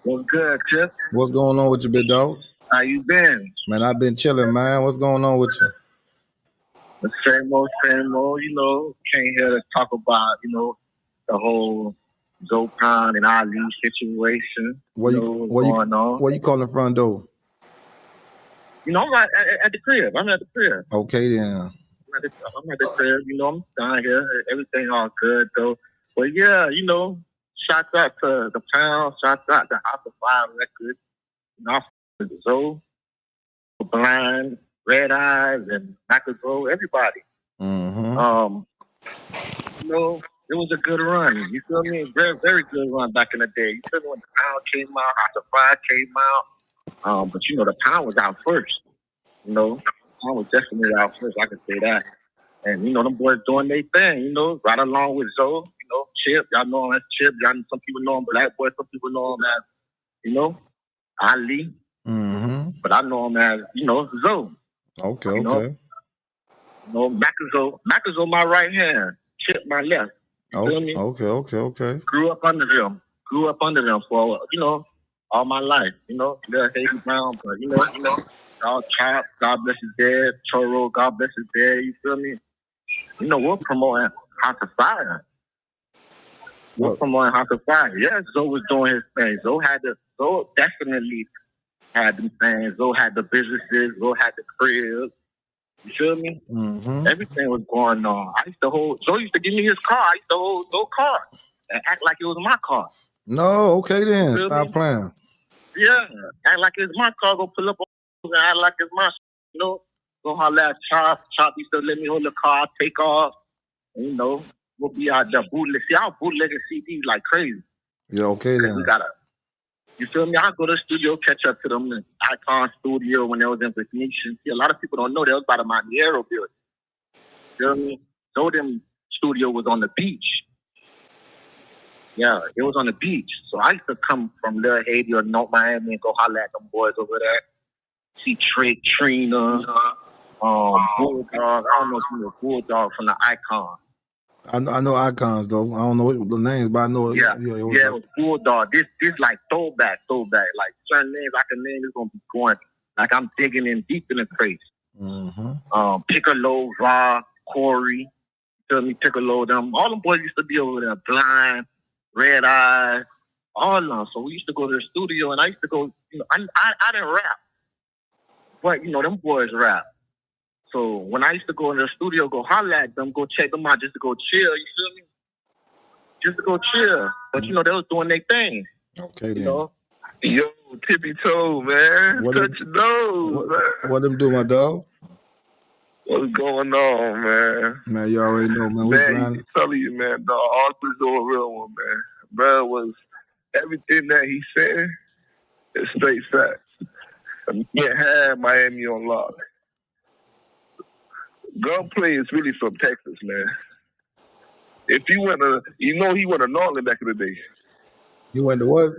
What's good, Tip? What's going on with you, big dog? How you been? Man, I've been chilling, man. What's going on with you? The same old, came here to talk about, the whole ZoePound and Ali situation. Where you going on. Where you calling from, though? I'm at the crib. I'm at the crib. Okay, then. I'm at the crib. I'm down here. Everything all good, though. But yeah, shout out to the Pound. Shout out to House of Fire Records. Zoe, Blind, Red Eyes, and MACKAZOE, everybody. Mm-hmm. It was a good run. You feel me? Very, very good run back in the day. You feel me? When the Pound came out, House of Fire came out. But the Pound was out first. The Pound was definitely out first. I can say that. And them boys doing their thing. Right along with Zoe. Chip. Y'all know him as Chip. Some people know him Black Boy. Some people know him as Ali. Mm-hmm. But I know him as Zoe. Okay. MACKAZOE my right hand. Chip my left. Okay. Grew up under them for all my life. Little Haiti Brown, but all Chop, God bless his dead. Choro, God bless his dead. You feel me? We're promoting House of Fire. Yeah, Zoe was doing his thing. Zoe definitely had them things. Zoe had the businesses. Zoe had the crib. You feel me? Mm-hmm. Everything was going on. Zoe used to give me his car. I used to hold Zoe's car and act like it was my car. No, okay then. Stop playing. Yeah, act like it's my car. Go pull up and act like it's my. Go holler at Chop. Chop used to let me hold the car, take off. And, we'll be out there bootleg. See, I'll bootleg CDs like crazy. Yeah, okay then. You feel me? I'll go to the studio, catch up to them in Icon Studio when they was in Venetian. See, a lot of people don't know they was by the Miami building. You feel me? So them studio was on the beach. Yeah, it was on the beach. So I used to come from Little Haiti or North Miami and go holler at them boys over there. See Trina, Bulldog. I don't know if you know Bulldog from the Icon. I know Icons though. I don't know the names, but I know. Yeah, it was Bulldog. This like throwback. Like certain names I can name is gonna be going. Like I'm digging in deep in the crates. Mm-hmm. Piccolo, Raw, Corey, feel me? Piccolo, them. All them boys used to be over there. Blind, Red Eye, all of them. So we used to go to the studio, and I used to go. I didn't rap, but them boys rap. So when I used to go in the studio, go holler at them, go check them out, just to go chill. You feel me? Just to go chill. But they was doing their thing. Okay then. Yo, Tippie Toe, man. Touch your nose, man. What them do, my dog? What's going on, man? Man, you already know, man. I'm telling you, man, the Arthur's a real one, man. Bro was everything that he said is straight facts. You can't have Miami on lock. GunPlay is really from Texas, man. If you went to, he went to Norland back in the day. You went to what?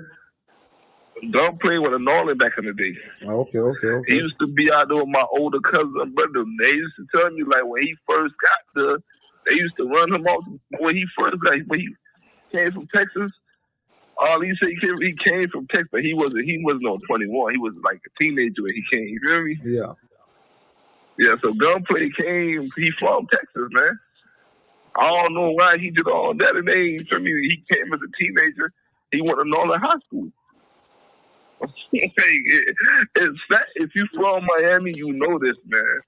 GunPlay went to Norland back in the day. Okay. He used to be out there with my older cousin and brother. They used to tell me, like, when he first got there, they used to run him off when he came from Texas. All he said he came from Texas, but he wasn't on 21. He was like a teenager when he came. You feel me? Yeah. Yeah, so GunPlay came, he from Texas, man. I don't know why he did all that and age. For me, he came as a teenager. He went to Norland High School. It's that if you from Miami, you know this, man.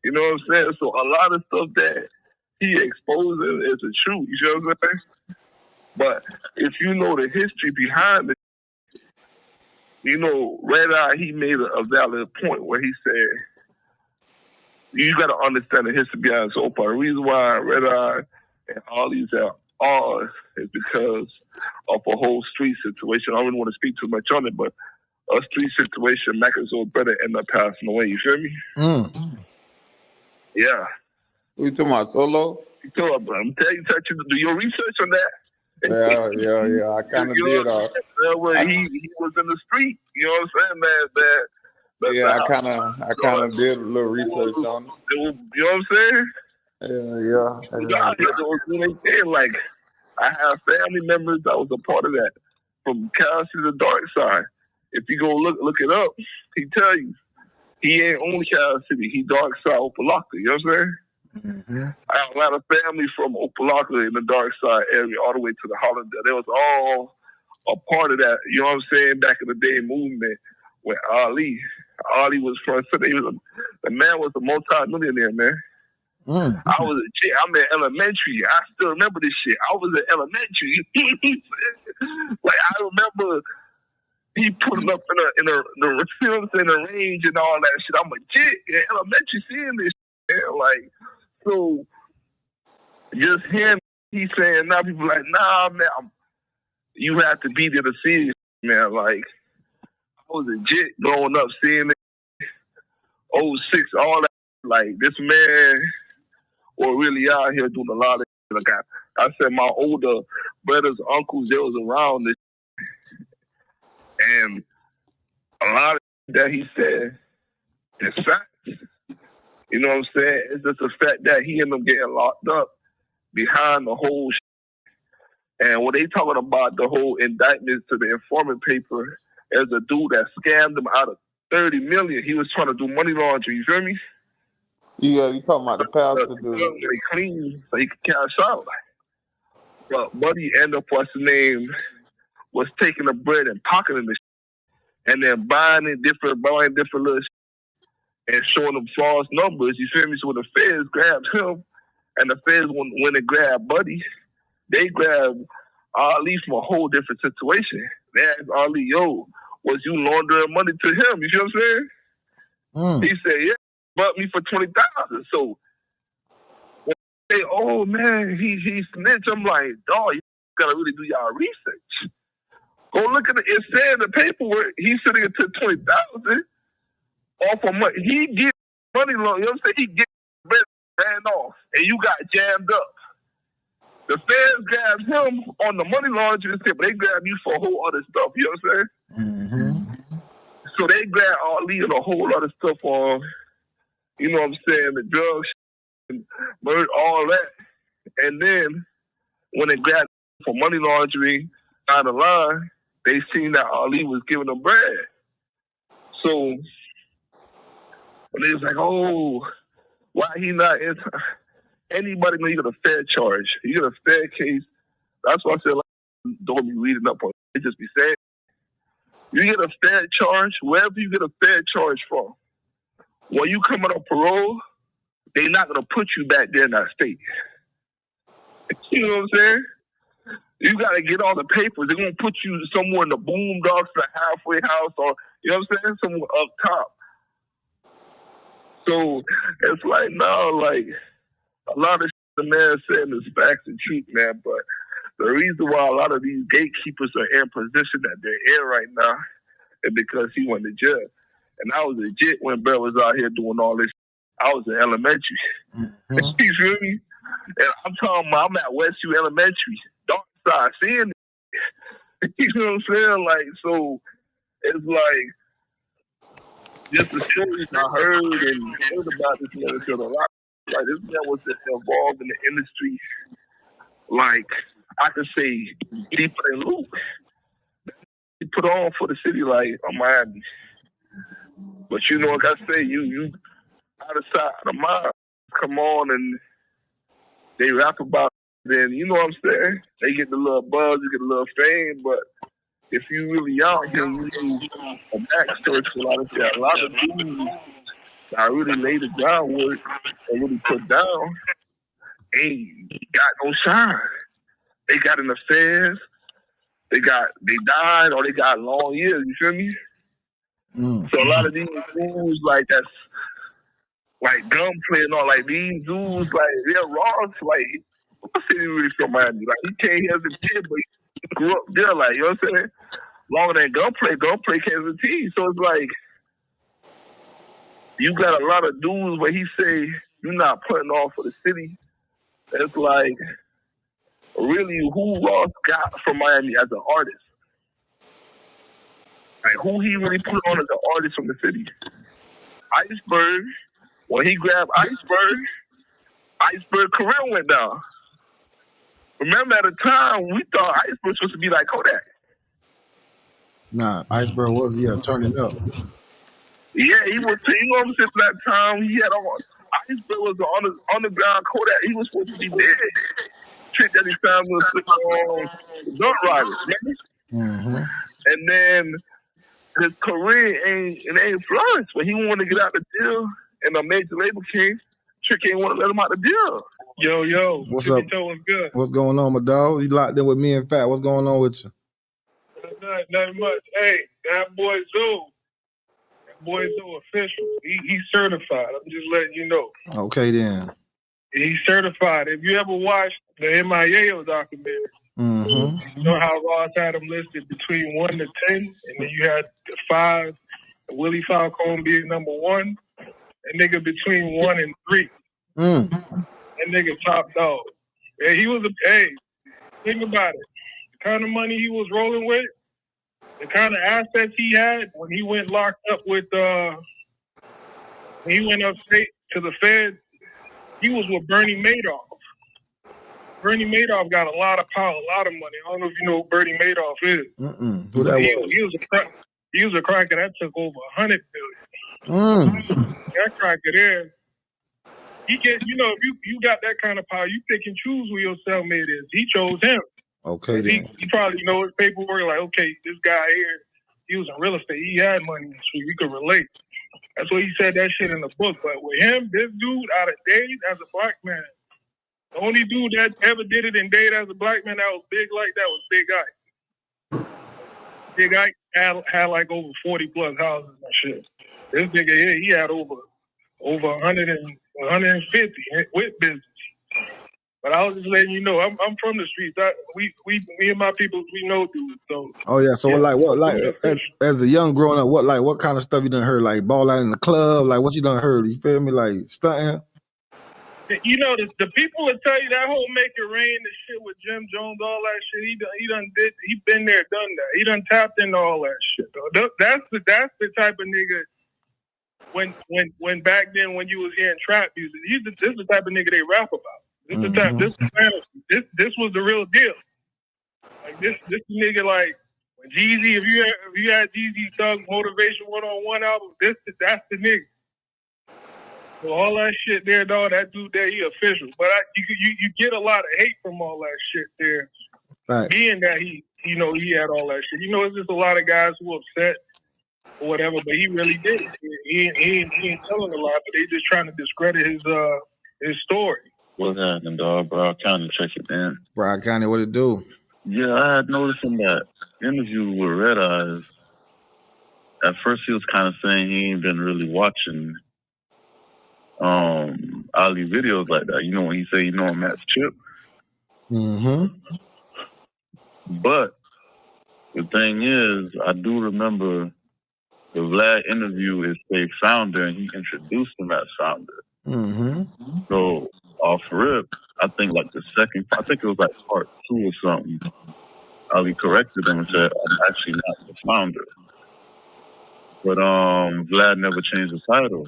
You know what I'm saying? So a lot of stuff that he exposing is the truth. You know what I'm saying? But if you know the history behind it, Red Eye, he made a valid point where he said, you got to understand the history behind ZoePound. The reason why Red Eye and all these are ours is because of a whole street situation. I don't really want to speak too much on it, but a street situation, MACKAZOE brother ended up passing away. You feel me? Yeah. What you talking about, Solo? I'm telling you, do your research on that. Yeah. I kind of did. He was in the street. You know what I'm saying? Yeah, I kind of did a little research on it. You know what I'm saying? Yeah. Like, I have family members that was a part of that. from Cal to the dark side. If you go look it up, he tell you he ain't only Cal City. He dark side Opalaka. You know what I'm saying? Mm-hmm. I have a lot of family from Opalaka in the dark side area, all the way to the Holland. They was all a part of that. You know what I'm saying? Back in the day movement with Ali. Ali was from. So the man was a multi-millionaire, man. Mm-hmm. I was a kid. I'm in elementary. I still remember this shit. I was in elementary. Like I remember he putting up in the films in the range and all that shit. I'm a kid in elementary seeing this shit, man. Like, so just him, he saying now people like, nah, man, you have to be there to see it, man. Like, I was a jit growing up seeing it. 06, all that. Like, this man was really out here doing a lot of shit. Like I said, my older brothers, uncles, they was around this. And a lot of that he said is facts. You know what I'm saying? It's just the fact that he ended up getting locked up behind the whole shit. And when they talking about the whole indictments to the informant paper, there's a dude that scammed him out of $30 million. He was trying to do money laundering. You feel me? Yeah, you talking about the pastor dude. They clean so he could cash out. But Buddy ended up, what's the name, was taking the bread and pocketing the shit, and then buying different little shit and showing them false numbers. You feel me? So when the feds grabbed him, and the feds when they grabbed Buddy, they grabbed Ali from a whole different situation. They asked Ali, yo, was you laundering money to him? You see what I'm saying? Mm. He said, yeah, bought me for $20,000. So when they say, oh man, he snitched, I'm like, dog, you gotta really do y'all research. Go look at it said in the paperwork, he's sitting at $20,000 off of money. He get money loan, you know what I'm saying? He get ran off and you got jammed up. The feds grabbed him on the money laundering tip, but they grabbed you for a whole other stuff, you know what I'm saying? Mm-hmm. So they grabbed Ali and a whole other stuff on, you know what I'm saying, the drugs, and murder, all that. And then when they grabbed him for money laundering down the line, they seen that Ali was giving them bread. So when they was like, oh, why he not in? Anybody know you got a fair charge. You got a fair case. That's why I said, like, don't be reading up on it. They just be saying, you get a fair charge, wherever you get a fair charge from. When you come out on parole, they're not going to put you back there in that state. You know what I'm saying? You got to get all the papers. They're going to put you somewhere in the boondocks, the halfway house, or, you know what I'm saying, somewhere up top. So it's like, no, like, a lot of shit the man saying is facts and truth, man. But the reason why a lot of these gatekeepers are in position that they're in right now is because he went to jail. And I was legit when Bear was out here doing all this. I was in elementary. Mm-hmm. You feel me? And I'm talking about, I'm at Westview Elementary, dark side, seeing it. You know what I'm saying? Like, so it's like, just the stories I heard about this man said a lot. Like, this man was involved in the industry, like, I could say, deeper than Luke. He put on for the city, like, Miami. But you know, like I say, you out of sight, out of mind, come on and they rap about it, then you know what I'm saying? They get the little buzz, you get a little fame, but if you really out here, you do a backstory to a lot of shit. A lot of dudes that really laid the groundwork and really put down ain't got no shine. They got in the feds, they died, or they got long years, you feel me? Mm. So a lot of these dudes like that's like GunPlay and all, like these dudes, like they're raw, like what city really from Miami? Like he came here as a kid, but he grew up there, like, you know what I'm saying? Longer than GunPlay came as a teen. So it's like you got a lot of dudes where he say you're not putting on for the city. It's like really who Ross got from Miami as an artist. Like who he really put on as an artist from the city. Iceberg, when he grabbed Iceberg career went down. Remember at the time we thought Iceberg was supposed to be like Kodak. Nah, Iceberg was turning up. Yeah, he was. You know what I'm saying? That time he had on Iceberg was on the underground Kodak. He was supposed to be dead. Trick that he found was drunk riders, remember? Mm-hmm. And then his career ain't flourished. When he wanted to get out the deal, and a major label came, Trick ain't want to let him out the deal. Yo, What's Tippie up? Toe was good. What's going on, my dog? You locked in with me and Fat. What's going on with you? Nothing much. Hey, that boy Zoe official. He's certified. I'm just letting you know. Okay, then. He's certified. If you ever watched the MIAO documentary, mm-hmm. you know how Ross had him listed between 1 to 10, and then you had 5, Willie Falcone being number 1, and nigga between 1 and 3. That nigga top dog. Yeah, he was think about it. The kind of money he was rolling with, the kind of assets he had when he went locked up with when he went upstate to the Fed, he was with Bernie Madoff. Bernie Madoff got a lot of power, a lot of money. I don't know if you know who Bernie Madoff is. Who that was? He was a cracker that took over $100 billion. That cracker there, he get, if you got that kind of power, you pick and choose who your cellmate is. He chose him. Okay, then. He probably his paperwork, like, okay, this guy here, he was in real estate. He had money, so you could relate. That's why he said that shit in the book. But with him, this dude out of Dade as a black man, the only dude that ever did it in Dade as a black man that was big like that was Big Ike. Big Ike had like over 40 plus houses and shit. This nigga here, he had over 100 and 150 with business. But I was just letting you know, I'm from the streets. Me and my people, we know dudes. So. Oh yeah. So as a young growing up, what kind of stuff you done heard? Like ball out in the club, like what you done heard? You feel me? Like stunting. The people would tell you that whole Make It Rain, the shit with Jim Jones, all that shit. He been there, done that. He done tapped into all that shit. Though. That's the type of nigga. When back then when you was hearing trap music, this is the type of nigga they rap about. This is the type. This was the real deal. Like this nigga, like when Jeezy, if you had Jeezy Thug Motivation 1-on-1 album, that's the nigga. So all that shit there, dog. That dude there, he official. But you get a lot of hate from all that shit there. Right. Being that he had all that shit. It's just a lot of guys who upset or whatever, but he really did it. He ain't telling a lot, but they just trying to discredit his story. What's happening, dog? Broward County, check it, man. Broward County, what it do? Yeah, I had noticed in that interview with Red Eyes, at first he was kind of saying he ain't been really watching Ali videos like that. When he say Matt's chip. Mm-hmm. But the thing is, I do remember the Vlad interview is a founder, and he introduced him as founder. Mm-hmm. So off rip, I think like I think it was like part 2 or something. Ali corrected him and said, "I'm actually not the founder." But Vlad never changed the title.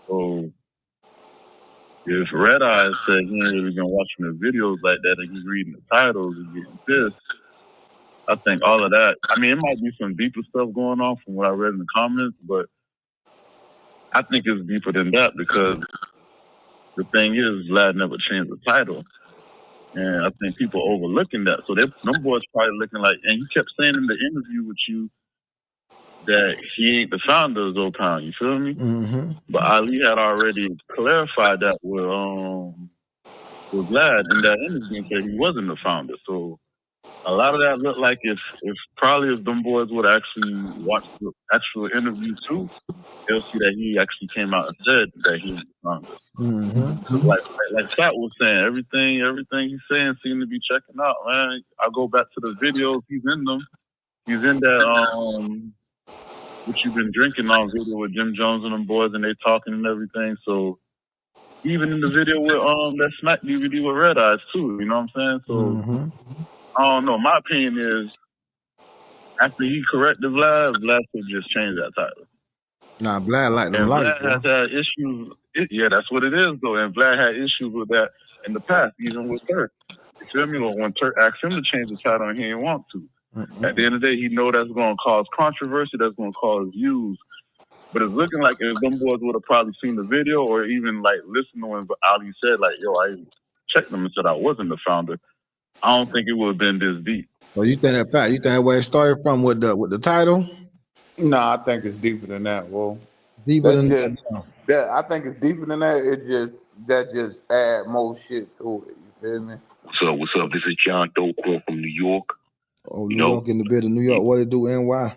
So if Red Eyes said he ain't really been watching the videos like that and he's reading the titles and getting pissed, I think all of that, it might be some deeper stuff going on from what I read in the comments, but I think it's deeper than that because the thing is, Vlad never changed the title. And I think people overlooking that. So them boys probably looking like, and he kept saying in the interview with you that he ain't the founder of ZoePound, you feel me? Mm-hmm. But Ali had already clarified that with Vlad in that interview and said he wasn't the founder. So a lot of that looked like if them boys would actually watch the actual interview too, they'll see that he actually came out and said that he was the founder. Mm-hmm. Like Fat was saying, everything he's saying seemed to be checking out, man. I go back to the videos, he's in them. He's in that what you've been drinking on video with Jim Jones and them boys, and they talking and everything. So even in the video with that Smack DVD with Red Eyes too, you know what I'm saying? So I don't know. My opinion is after he corrected Vlad should just change that title. Nah, Vlad like them. And Vlad has had issues. Yeah, that's what it is though. And Vlad had issues with that in the past, even with Turk. You feel me? When Turk asked him to change the title and he didn't want to. At the end of the day, he know that's going to cause controversy, that's going to cause views. But it's looking like if them boys would have probably seen the video or even like listened to when Ali said like, yo, I checked them and said I wasn't the founder, I don't think it would have been this deep. Well, you think that fact? You think that where it started from with the title? Nah, I think it's deeper than that. Well, Deeper that's than just that. that. I think it's deeper than that. That just add more shit to it. You feel me? What's up? This is John Doe from New York. Oh, New York in the bit of New York. What it do? NY?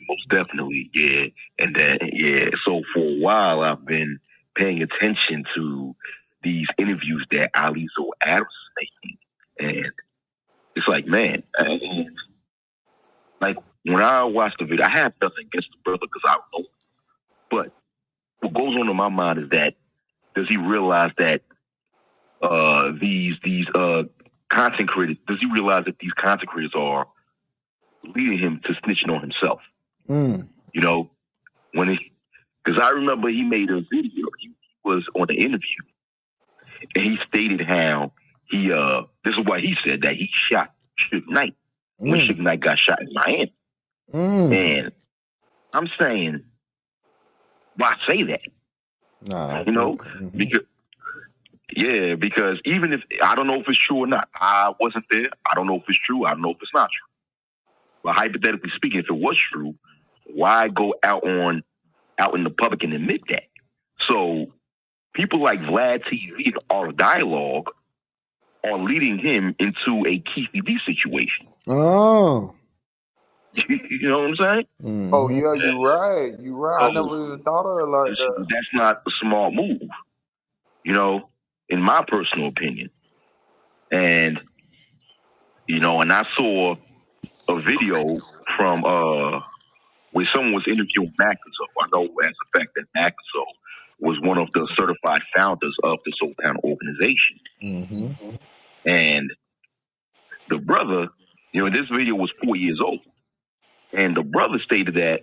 Most definitely, yeah. And then, yeah. So for a while, I've been paying attention to these interviews that ZoePound Adams is making, and it's like, man, like when I watch the video, I have nothing against the brother because I don't know. But what goes on in my mind is that does he realize that these content creators? Does he realize that these content creators are leading him to snitching on himself? You know, because I remember he made a video. He was on the interview, and he stated how he this is what he said, that he shot Suge Knight when Suge Knight got shot in Miami. And I'm saying, why say that? Nah, you know, because even if I don't know if it's true or not, I wasn't there. I don't know if it's true. I don't know if it's not true. But hypothetically speaking, if it was true, why go out in the public and admit that? So people like Vlad TV and Art of Dialogue are leading him into a Keefy D situation. Oh. You know what I'm saying? Oh yeah, you're right. You're right. I never even thought of it like that. That's not a small move, you know, in my personal opinion. And you know, and I saw a video from where someone was interviewing MACKAZOE. I know as a fact that MACKAZOE was one of the certified founders of the ZoePound organization. And the brother, you know, this video was 4 years old. And the brother stated that,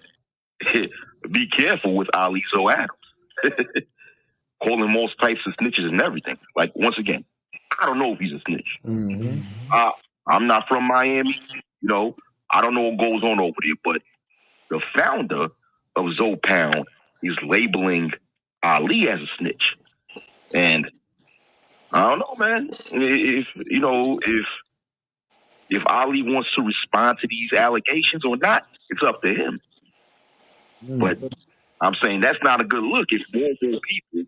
be careful with ZoePound Adams. Calling him all types of snitches and everything. Like, once again, I don't know if he's a snitch. I'm not from Miami. You know, I don't know what goes on over there, but the founder of ZoePound is labeling Ali as a snitch. And I don't know, man. If Ali wants to respond to these allegations or not, it's up to him. But I'm saying that's not a good look. If more and more people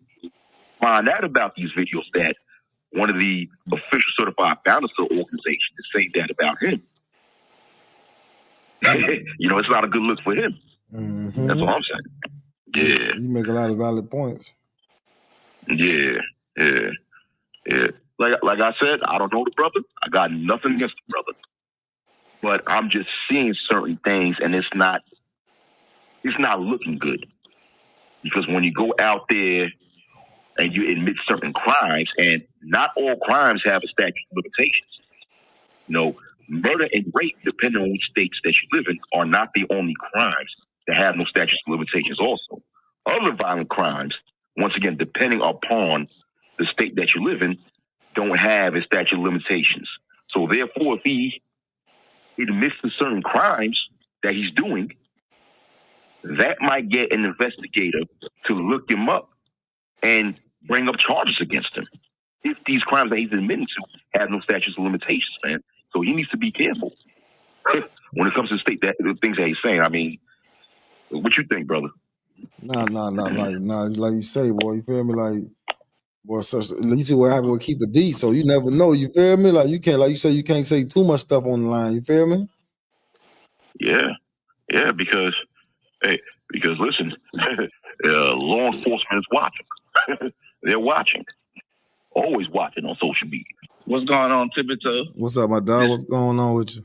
find out about these videos that one of the official certified founders of the organization is saying that about him, you know, it's not a good look for him. That's all I'm saying. Yeah. You make a lot of valid points. Yeah. Like I said, I don't know the brother. I got nothing against the brother. But I'm just seeing certain things, and it's not looking good. Because when you go out there and you admit certain crimes, and not all crimes have a statute of limitations. You know, murder and rape, depending on which states that you live in, are not the only crimes that have no statute of limitations also. Other violent crimes, once again, depending upon the state that you live in, don't have a statute of limitations. So therefore, if he admits to certain crimes that he's doing, that might get an investigator to look him up and bring up charges against him. If these crimes that he's admitting to have no statutes of limitations, man. So he needs to be careful when it comes to the things that he's saying. I mean, what you think, brother? Like you say, boy, you feel me? Like, boy, you see what happened with Keep It D, so you never know, you feel me? Like, you can't, like you say, you can't say too much stuff on the line, you feel me? Yeah, because listen, law enforcement is watching. They're watching. Always watching on social media. What's going on, Tippie Toe? What's up, my dog? What's going on with you?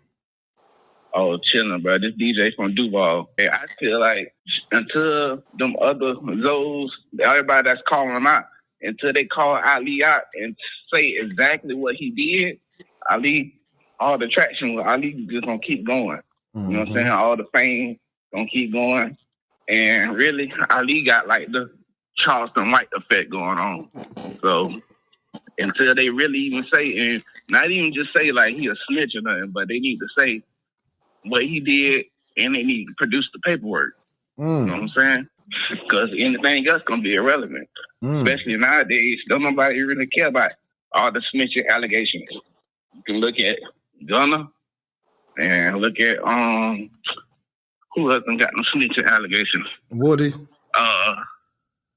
Oh, chilling, bro. This DJ from Duval. Hey, I feel like until them other Zoes, everybody that's calling them out, until they call Ali out and say exactly what he did, Ali, all the traction with Ali just gonna keep going. You know what I'm saying? All the fame gonna keep going. And really, Ali got like the Charleston White effect going on. So until they really even say, and not even just say like he a snitch or nothing, but they need to say what he did and they need to produce the paperwork. You know what I'm saying? Because anything else gonna be irrelevant. Especially nowadays, don't nobody really care about all the snitching allegations. You can look at Gunna and look at who else got no snitching allegations? Woody.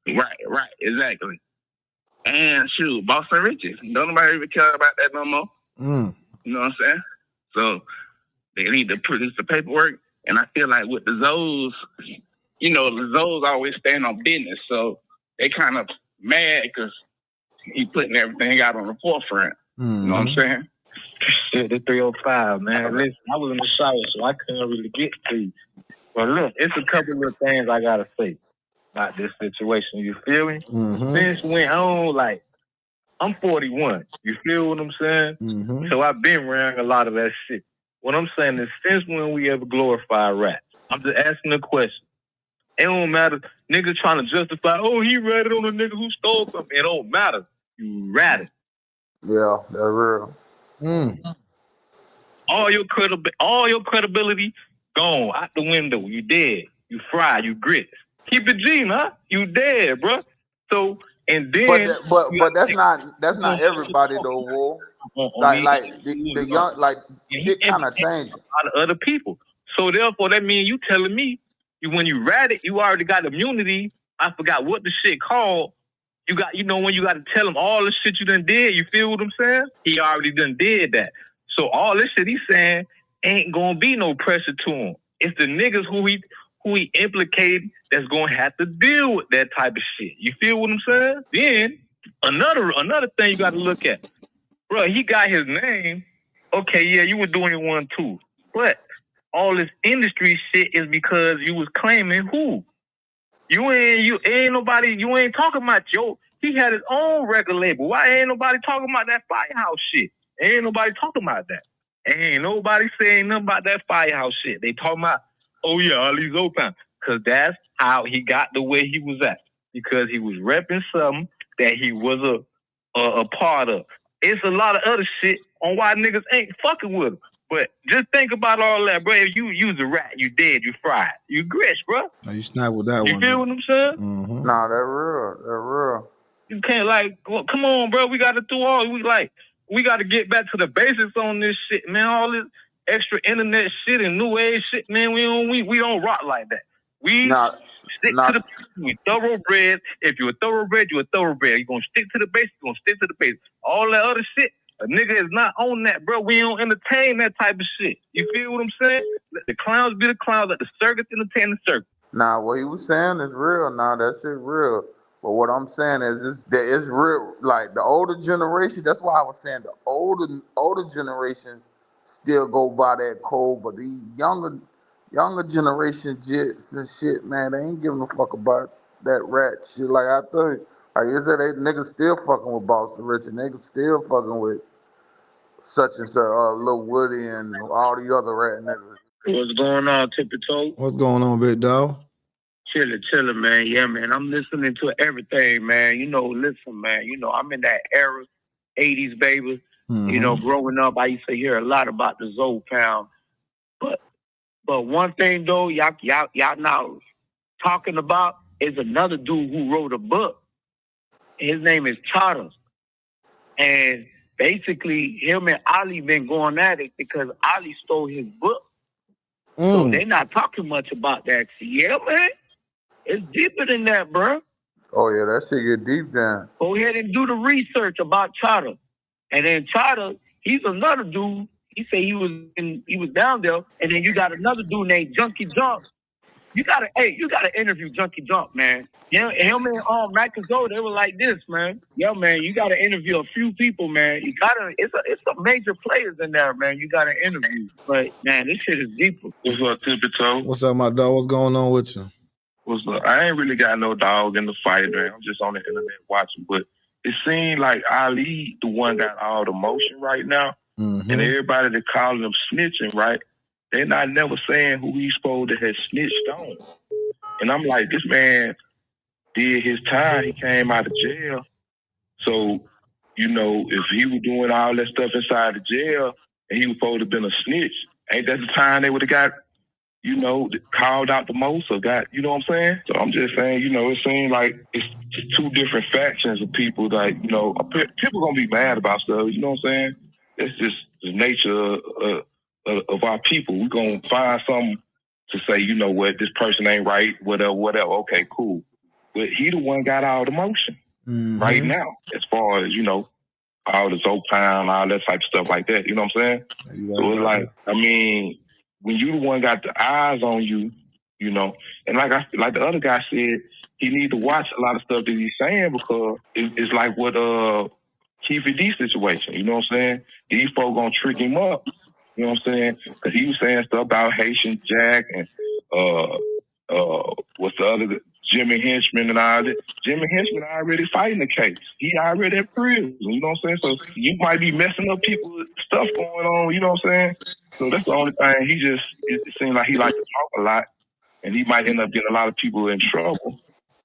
Right, exactly. And shoot, Boston Riches. Don't nobody even care about that no more. You know what I'm saying? So they need to produce the paperwork. And I feel like with the Zoes, you know, the Zoes always stand on business. So they kind of mad because he putting everything out on the forefront. You know what I'm saying? Shit, the 305, man. Listen, I was in the shower, so I couldn't really get to you. But look, it's a couple of things I gotta say about this situation. You feel me? Since when like, I'm 41. You feel what I'm saying? So I've been around a lot of that shit. What I'm saying is, since when we ever glorify rats? I'm just asking a question. It don't matter. Niggas trying to justify, oh, he ratted on a nigga who stole something. It don't matter. You ratted. Yeah, that's real. All your credibility gone out the window. You dead. You fried. You grits. Keep it G, huh? You dead, bro. So and then, but that's not everybody though, Wolf. Like the young, like shit kind of changing. A lot of other people. So therefore, that means you telling me when you ratted, you already got immunity. I forgot what the shit called. You got, when you got to tell him all the shit you done did. You feel what I'm saying? He already done did that. So all this shit he's saying ain't gonna be no pressure to him. It's the niggas who he implicated that's gonna have to deal with that type of shit. You feel what I'm saying? Then another thing you got to look at, bro. He got his name. Okay, yeah, you were doing one too, but all this industry shit is because you was claiming who? You ain't talking about he had his own record label. Why ain't nobody talking about that Firehouse shit? Ain't nobody talking about that. Ain't nobody saying nothing about that Firehouse shit. They talking about, oh yeah, Ali ZoePound. Because that's how he got the way he was at. Because he was repping something that he was a part of. It's a lot of other shit on why niggas ain't fucking with him. But just think about all that, bro. If you use a rat, you dead, you fried. You grits, bro. Now you snap with that one. You feel what I'm saying? Nah, that's real. You can't come on, bro. We got to do all. We got to get back to the basics on this shit, man. All this extra internet shit and new age shit, man. We don't rock like that. We stick to the we thoroughbred. If you're a thoroughbred, you're a thoroughbred. You're gonna stick to the basics. You're gonna stick to the basics. All that other shit, a nigga is not on that, bro. We don't entertain that type of shit. You feel what I'm saying? Let the clowns be the clowns. Let the circus entertain the circus. Nah, what he was saying is real. Nah, that shit real. But what I'm saying is that it's real. Like the older generation, that's why I was saying the older generations still go by that code, but these younger generation jits and shit, man, they ain't giving a fuck about that rat shit. Like I tell you, like you said, they niggas still fucking with Boston Rich and niggas still fucking with such and such, Lil Woody and all the other rat niggas. What's going on, Tippie Toe? What's going on, big dog? Chillin', man. Yeah, man. I'm listening to everything, man. Listen, man. I'm in that era, 80s, baby. Growing up, I used to hear a lot about the ZoePound. But one thing, though, y'all now talking about is another dude who wrote a book. His name is Chada. And basically, him and Ali been going at it because Ali stole his book. So they not talking much about that. Yeah, man. It's deeper than that, bro. Oh, yeah, that shit get deep down. Go ahead and do the research about Chada. And then Chada, he's another dude. He said he was down there. And then you got another dude named Junkie Jump. You gotta interview Junkie Jump, man. Yeah, him and MACKAZOE, they were like this, man. Yo, man, you gotta interview a few people, man. It's some major players in there, man. You gotta interview. But man, this shit is deeper. What's up, Tippie Toe? What's up, my dog? What's going on with you? What's up? I ain't really got no dog in the fight, man. I'm just on the internet watching. But it seemed like Ali, the one got all the motion right now. And everybody that calling him snitching, right? They're not never saying who he's supposed to have snitched on. And I'm like, this man did his time. He came out of jail. So you know, if he was doing all that stuff inside the jail and he was supposed to have been a snitch, ain't that the time they would have got, you know, called out the most or got, you know what I'm saying? So I'm just saying, you know, it seems like it's two different factions of people that, you know, people gonna be mad about stuff, you know what I'm saying? It's just the nature of our people. We're gonna find something to say, you know what, this person ain't right, whatever, okay, cool. But he the one got all the motion right now, as far as, you know, all the ZoePound, all that type of stuff like that, you know what I'm saying? So it's like, I mean, when you the one got the eyes on you, you know, and like the other guy said, he need to watch a lot of stuff that he's saying because it's like what Keefe D situation, you know what I'm saying? These folks gonna trick him up, you know what I'm saying? Because he was saying stuff about Haitian Jack and what's the other, Jimmy Henchman and all that. Jimmy Henchman already fighting the case. He already at prison, you know what I'm saying? So you might be messing up people's stuff going on, you know what I'm saying? So that's the only thing. It seems like he likes to talk a lot, and he might end up getting a lot of people in trouble.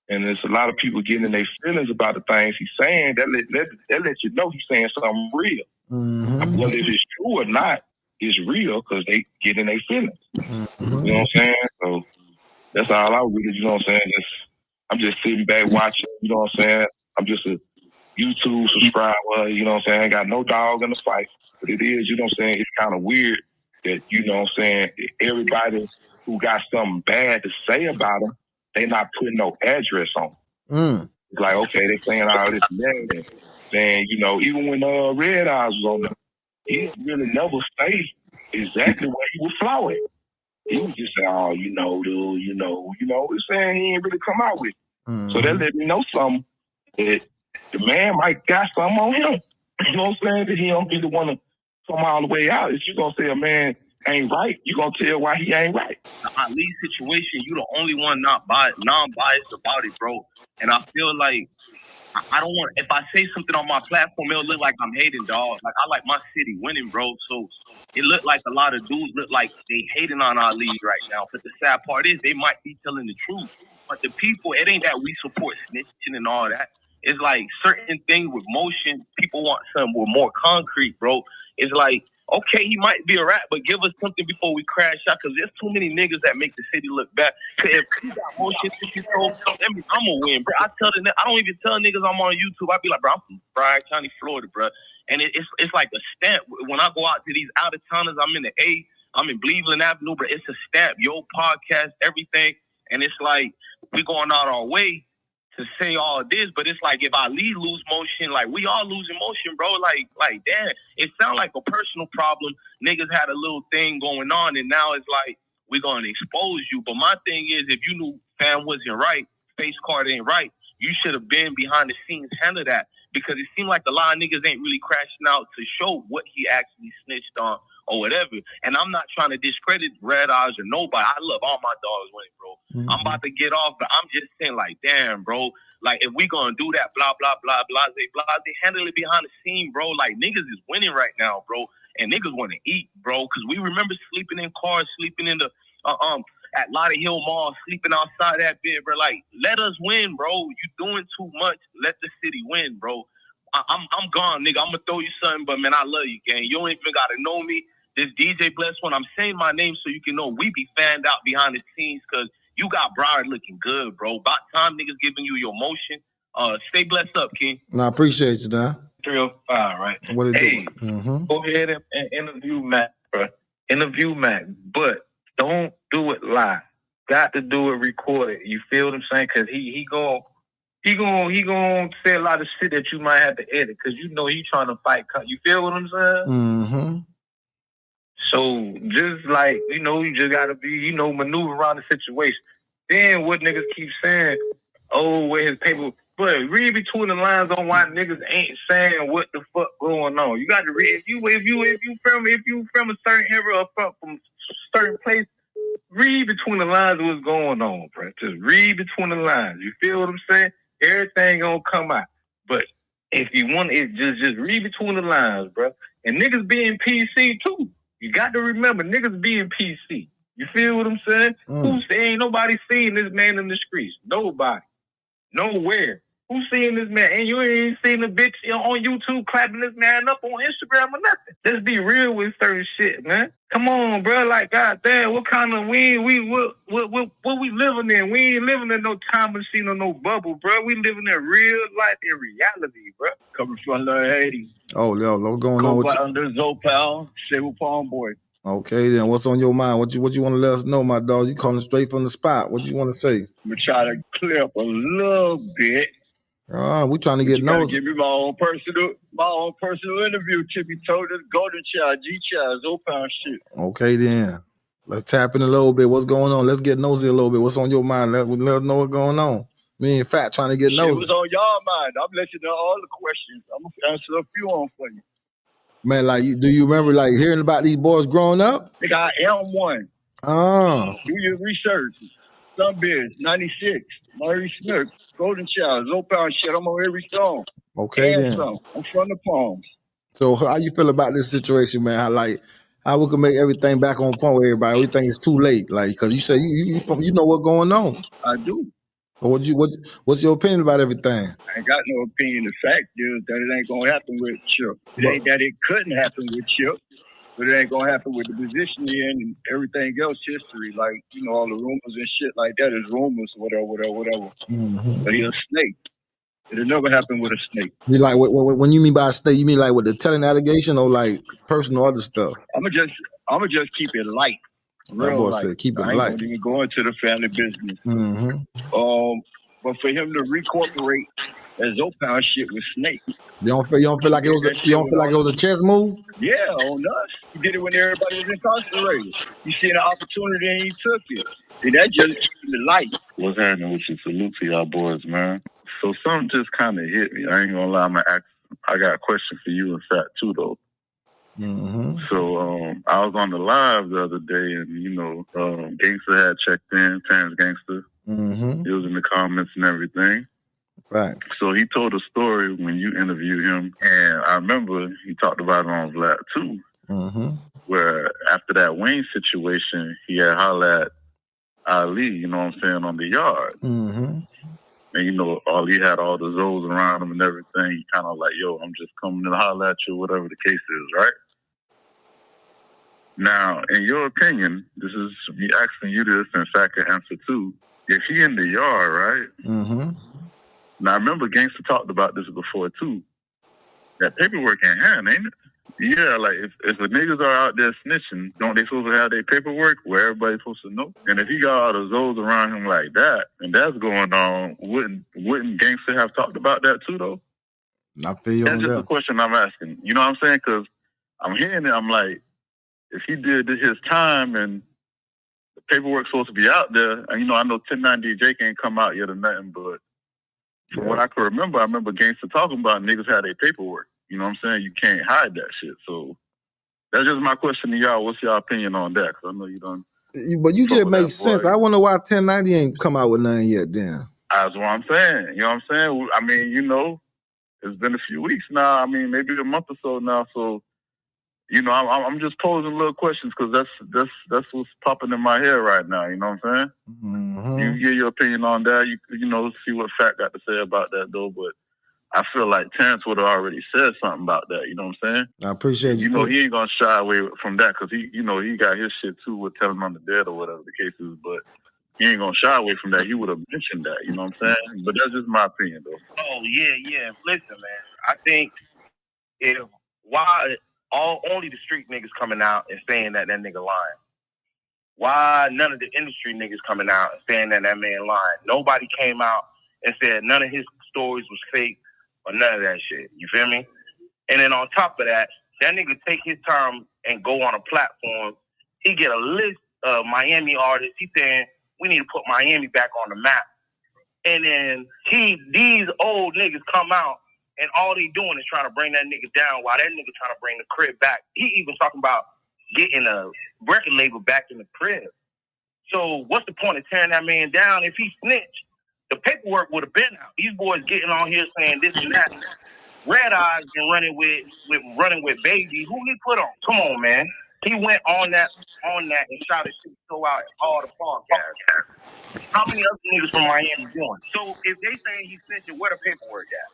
And there's a lot of people getting in their feelings about the things he's saying. That let you know he's saying something real. Whether it's true or not, it's real because they get in their feelings. You know what I'm saying? So that's all I really, you know what I'm saying? I'm just sitting back watching, you know what I'm saying? I'm just a YouTube subscriber, you know what I'm saying? I ain't got no dog in the fight. But it is, you know what I'm saying? It's kind of weird that, you know what I'm saying, everybody who got something bad to say about them, they not putting no address on. It's like, okay, they saying all this and that. And saying, you know, even when Red Eyes was on there, he really never say exactly where he was flowing. He was just saying, oh, you know, dude, you know, he's saying he ain't really come out with it. So that let me know something that the man might got something on him. You know what I'm saying? That he don't be the one to come all the way out. If you gonna say a man ain't right, you gonna tell why he ain't right. The Ali situation, you the only one non-biased about it, bro. And I feel like I don't want, if I say something on my platform, it'll look like I'm hating, dog. Like, I like my city winning, bro. So it looked like a lot of dudes look like they hating on our league right now. But the sad part is they might be telling the truth. But the people, it ain't that we support snitching and all that. It's like certain things with motion, people want something with more concrete, bro. It's like, okay, he might be a rat, but give us something before we crash out, because there's too many niggas that make the city look bad. If he got motion, Tippie Toe, I'm gonna win, bro. I don't even tell niggas I'm on YouTube. I be like, bro, I'm from Bryan County, Florida, bro. And it's like a stamp. When I go out to these out of towners, I'm in the A, I'm in Cleveland Avenue, bro. It's a stamp. Yo, podcast, everything. And it's like we going out our way to say all this, but it's like if Ali lose motion, like we all losing motion, bro. Like damn, it sound like a personal problem. Niggas had a little thing going on, and now it's like we're gonna expose you. But my thing is, if you knew fam wasn't right, face card ain't right, you should have been behind the scenes handle that, because it seemed like a lot of niggas ain't really crashing out to show what he actually snitched on or whatever. And I'm not trying to discredit Red Eyes or nobody. I love all my dogs winning, bro. I'm about to get off, but I'm just saying, like, damn, bro. Like, if we gonna do that, blah, blah, blah, blah, they handle it behind the scene, bro. Like, niggas is winning right now, bro. And niggas want to eat, bro. Because we remember sleeping in cars, sleeping in the, at Lotta Hill Mall, sleeping outside that bed, bro. Like, let us win, bro. You doing too much. Let the city win, bro. I'm gone, nigga. I'm gonna throw you something, but man, I love you, gang. You don't even gotta know me. This DJ Bless One, I'm saying my name so you can know we be fanned out behind the scenes, because you got Broward looking good, bro. About time niggas giving you your motion. Stay blessed up, King. No, I appreciate you, Don. 305, right? What it hey, do? Go ahead and interview Mac, bro. Interview Mac, but don't do it live. Got to do it recorded. You feel what I'm saying? Because he gonna say a lot of shit that you might have to edit, because you know he trying to fight. You feel what I'm saying? So just like, you just gotta be, maneuver around the situation. Then what niggas keep saying, oh, where his paper, but read between the lines on why niggas ain't saying what the fuck going on. You got to read, if you from a certain era or from a certain place, read between the lines of what's going on, bro. Just read between the lines. You feel what I'm saying? Everything gonna come out. But if you want it, just read between the lines, bro. And niggas being PC too. You got to remember, niggas being PC. You feel what I'm saying? Ain't nobody seeing this man in the streets. Nobody. Nowhere. Who's seeing this man? And you ain't seen the bitch on YouTube clapping this man up on Instagram or nothing. Let's be real with certain shit, man. Come on, bro. Like, goddamn, what kind of what we living in? We ain't living in no time machine or no bubble, bro. We living in real life in reality, bro. Coming from the 80s. Oh, yo, what's going on with you? Under ZoePound, ZoePound boy. Okay, then what's on your mind? What you want to let us know, my dog? You calling straight from the spot. What you want to say? I'm gonna try to clear up a little bit. We trying to get nosy. Give me my own personal interview. Tippie Toe, this Golden Child, G-Child, ZoePound shit. Okay, then. Let's tap in a little bit. What's going on? Let's get nosy a little bit. What's on your mind? Let us know what's going on. Me and Fat trying to get nosy. What's on y'all mind? I'm letting you know all the questions. I'm gonna answer a few on for you. Man, like, do you remember like hearing about these boys growing up? Nigga, I am one. Do your research. Some Biz, 96, Murray Smith, Golden Child, ZoePound shit. I'm on every song. Okay, and then. some. I'm from the Palms. So how you feel about this situation, man? How we can make everything back on point with everybody? Everything is too late, like, because you say you know what's going on. I do. So what's your opinion about everything? I ain't got no opinion. The fact is that it ain't gonna happen with Chip. It ain't that it couldn't happen with Chip, but it ain't gonna happen with the position he in and everything else history. Like, you know, all the rumors and shit like that is rumors, whatever. Mm-hmm. But he's a snake. It'll never happen with a snake. You like when you mean by a snake, you mean like with the telling allegation or like personal other stuff? I'ma just keep it light. That boy said keep it light. I ain't gonna even go into the family business. Mm-hmm. But for him to reincorporate that ZoePound shit with Snake. You don't feel like it was a chess move? Yeah, on us. He did it when everybody was incarcerated. He seen an opportunity and he took it. And that just keeps the light. What's happening with you? Salute to y'all boys, man. So something just kind of hit me. I ain't gonna lie. I got a question for you and Fat too, though. Mm-hmm. So I was on the live the other day, and you know, Gangster had checked in, Terrence Gangster. Mm-hmm. He was in the comments and everything. Right. So he told a story when you interviewed him, and I remember he talked about it on Vlad too. Mm-hmm. Where after that Wayne situation, he had hollered at Ali, you know what I'm saying, on the yard. Mm-hmm. And, you know, Ali had all the Zoes around him and everything. He kind of like, yo, I'm just coming to holler at you, whatever the case is, right? Now, in your opinion, this is me asking you this, and Fat can answer too. If he in the yard, right? Mm-hmm. Now, I remember Gangsta talked about this before too. That paperwork in hand, ain't it? Yeah, like if the niggas are out there snitching, don't they supposed to have their paperwork where everybody's supposed to know? And if he got all the Zoes around him like that, and that's going on, wouldn't Gangsta have talked about that too, though? I feel you on That's just a question I'm asking. You know what I'm saying? Because I'm hearing it, I'm like, if he did his time and the paperwork's supposed to be out there, and you know, I know 1090 DJ can't come out yet or nothing, but from what I can remember, I remember Gangsta talking about niggas had their paperwork. You know what I'm saying? You can't hide that shit. So that's just my question to y'all. What's your opinion on that? Because I know you don't. But you just make sense. I wonder why 1090 ain't come out with nothing yet then. That's what I'm saying. You know what I'm saying? I mean, you know, it's been a few weeks now. I mean, maybe a month or so now. So, you know, I'm just posing little questions because that's what's popping in my head right now. You know what I'm saying? Mm-hmm. You give your opinion on that. You know, see what Fat got to say about that though. But I feel like Terrence would have already said something about that. You know what I'm saying? I appreciate you. You know, he ain't gonna shy away from that because he got his shit too with telling on the dead or whatever the case is. But he ain't gonna shy away from that. He would have mentioned that. You know what I'm saying? But that's just my opinion though. Oh yeah. Listen, man. I think only the street niggas coming out and saying that nigga lying. Why none of the industry niggas coming out and saying that man lying? Nobody came out and said none of his stories was fake or none of that shit. You feel me? And then on top of that nigga take his time and go on a platform. He get a list of Miami artists. He saying we need to put Miami back on the map. And then these old niggas come out and all they doing is trying to bring that nigga down while that nigga trying to bring the crib back. He even talking about getting a record label back in the crib. So what's the point of tearing that man down if he snitched? The paperwork would have been out. These boys getting on here saying this and that. Red Eyes been running with Baby. Who he put on? Come on, man. He went on that and shot his shit so out all the podcasts. How many other niggas from Miami doing? So if they saying he's snitching, where the paperwork at?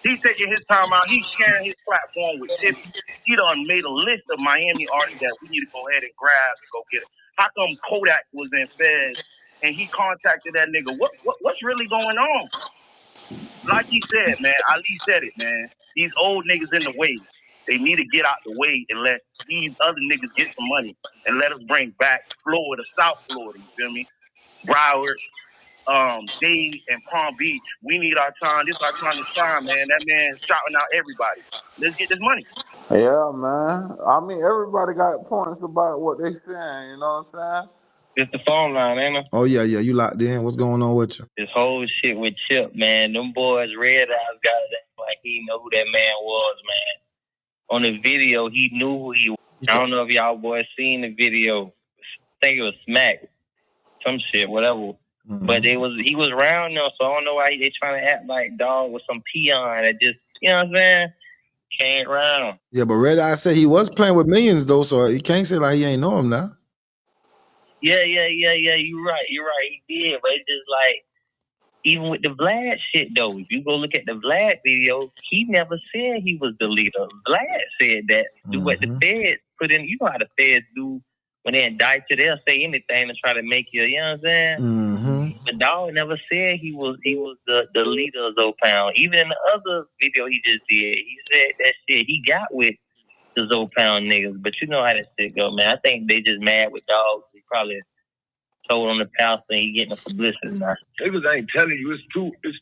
He's taking his time out. He's sharing his platform with Tippie. He done made a list of Miami artists that we need to go ahead and grab and go get it. How come Kodak was in Feds and he contacted that nigga? What's really going on? Like he said, man, Ali said it, man. These old niggas in the way. They need to get out the way and let these other niggas get some money and let us bring back Florida, South Florida, you feel me? Broward, Dade, and Palm Beach. We need our time. This is our time to shine, man. That man shouting out everybody. Let's get this money. Yeah, man. I mean, everybody got points about what they saying, you know what I'm saying? It's the phone line, ain't it? Oh, yeah, you locked in. What's going on with you? This whole shit with Chip, man. Them boys, Red Eyes got it like he know who that man was, man. On the video, he knew who he was. I don't know if y'all boys seen the video. I think it was Smack. Some shit, whatever. Mm-hmm. But he was around them, so I don't know why they trying to act like dog with some peon that just, you know what I'm saying? Came around. Yeah, but Red Eye said he was playing with millions, though, so he can't say like he ain't know him now. Yeah. You're right. He did, but it's just like, even with the Vlad shit, though, if you go look at the Vlad video, he never said he was the leader. Vlad said that. Do what the feds put in. You know how the feds do when they indict you. They'll say anything to try to make you, you know what I'm saying? Mm-hmm. But dog never said he was the leader of ZoePound. Even in the other video he just did, he said that shit he got with the ZoePound niggas. But you know how that shit go, man. I think they just mad with dogs. He probably told on the pastor and he getting the publicity now. Niggas ain't telling you it's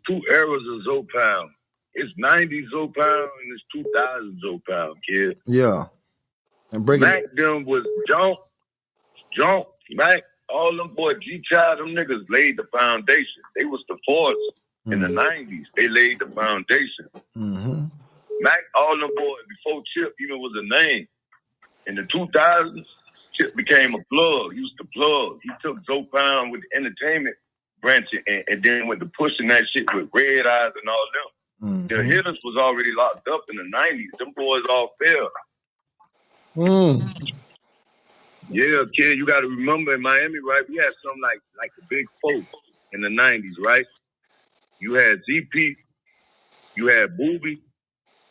two eras of ZoePound. It's 90s ZoePound and it's 2000 ZoePound, kid. Yeah. And Mac them was Junk, Mac, all them boys, G-Child, them niggas laid the foundation. They was the force in the 90s. They laid the foundation. Mm-hmm. Mac, all them boys before Chip even was a name. In the 2000s, Chip became a plug. He was the plug. He took ZoePound with the entertainment branch and then went to pushing that shit with Red Eyes and all them. Mm-hmm. The hitters was already locked up in the 90s. Them boys all fell. Yeah, kid, you got to remember in Miami, right? We had something like the Big Four in the 90s, right? You had ZP, you had Booby,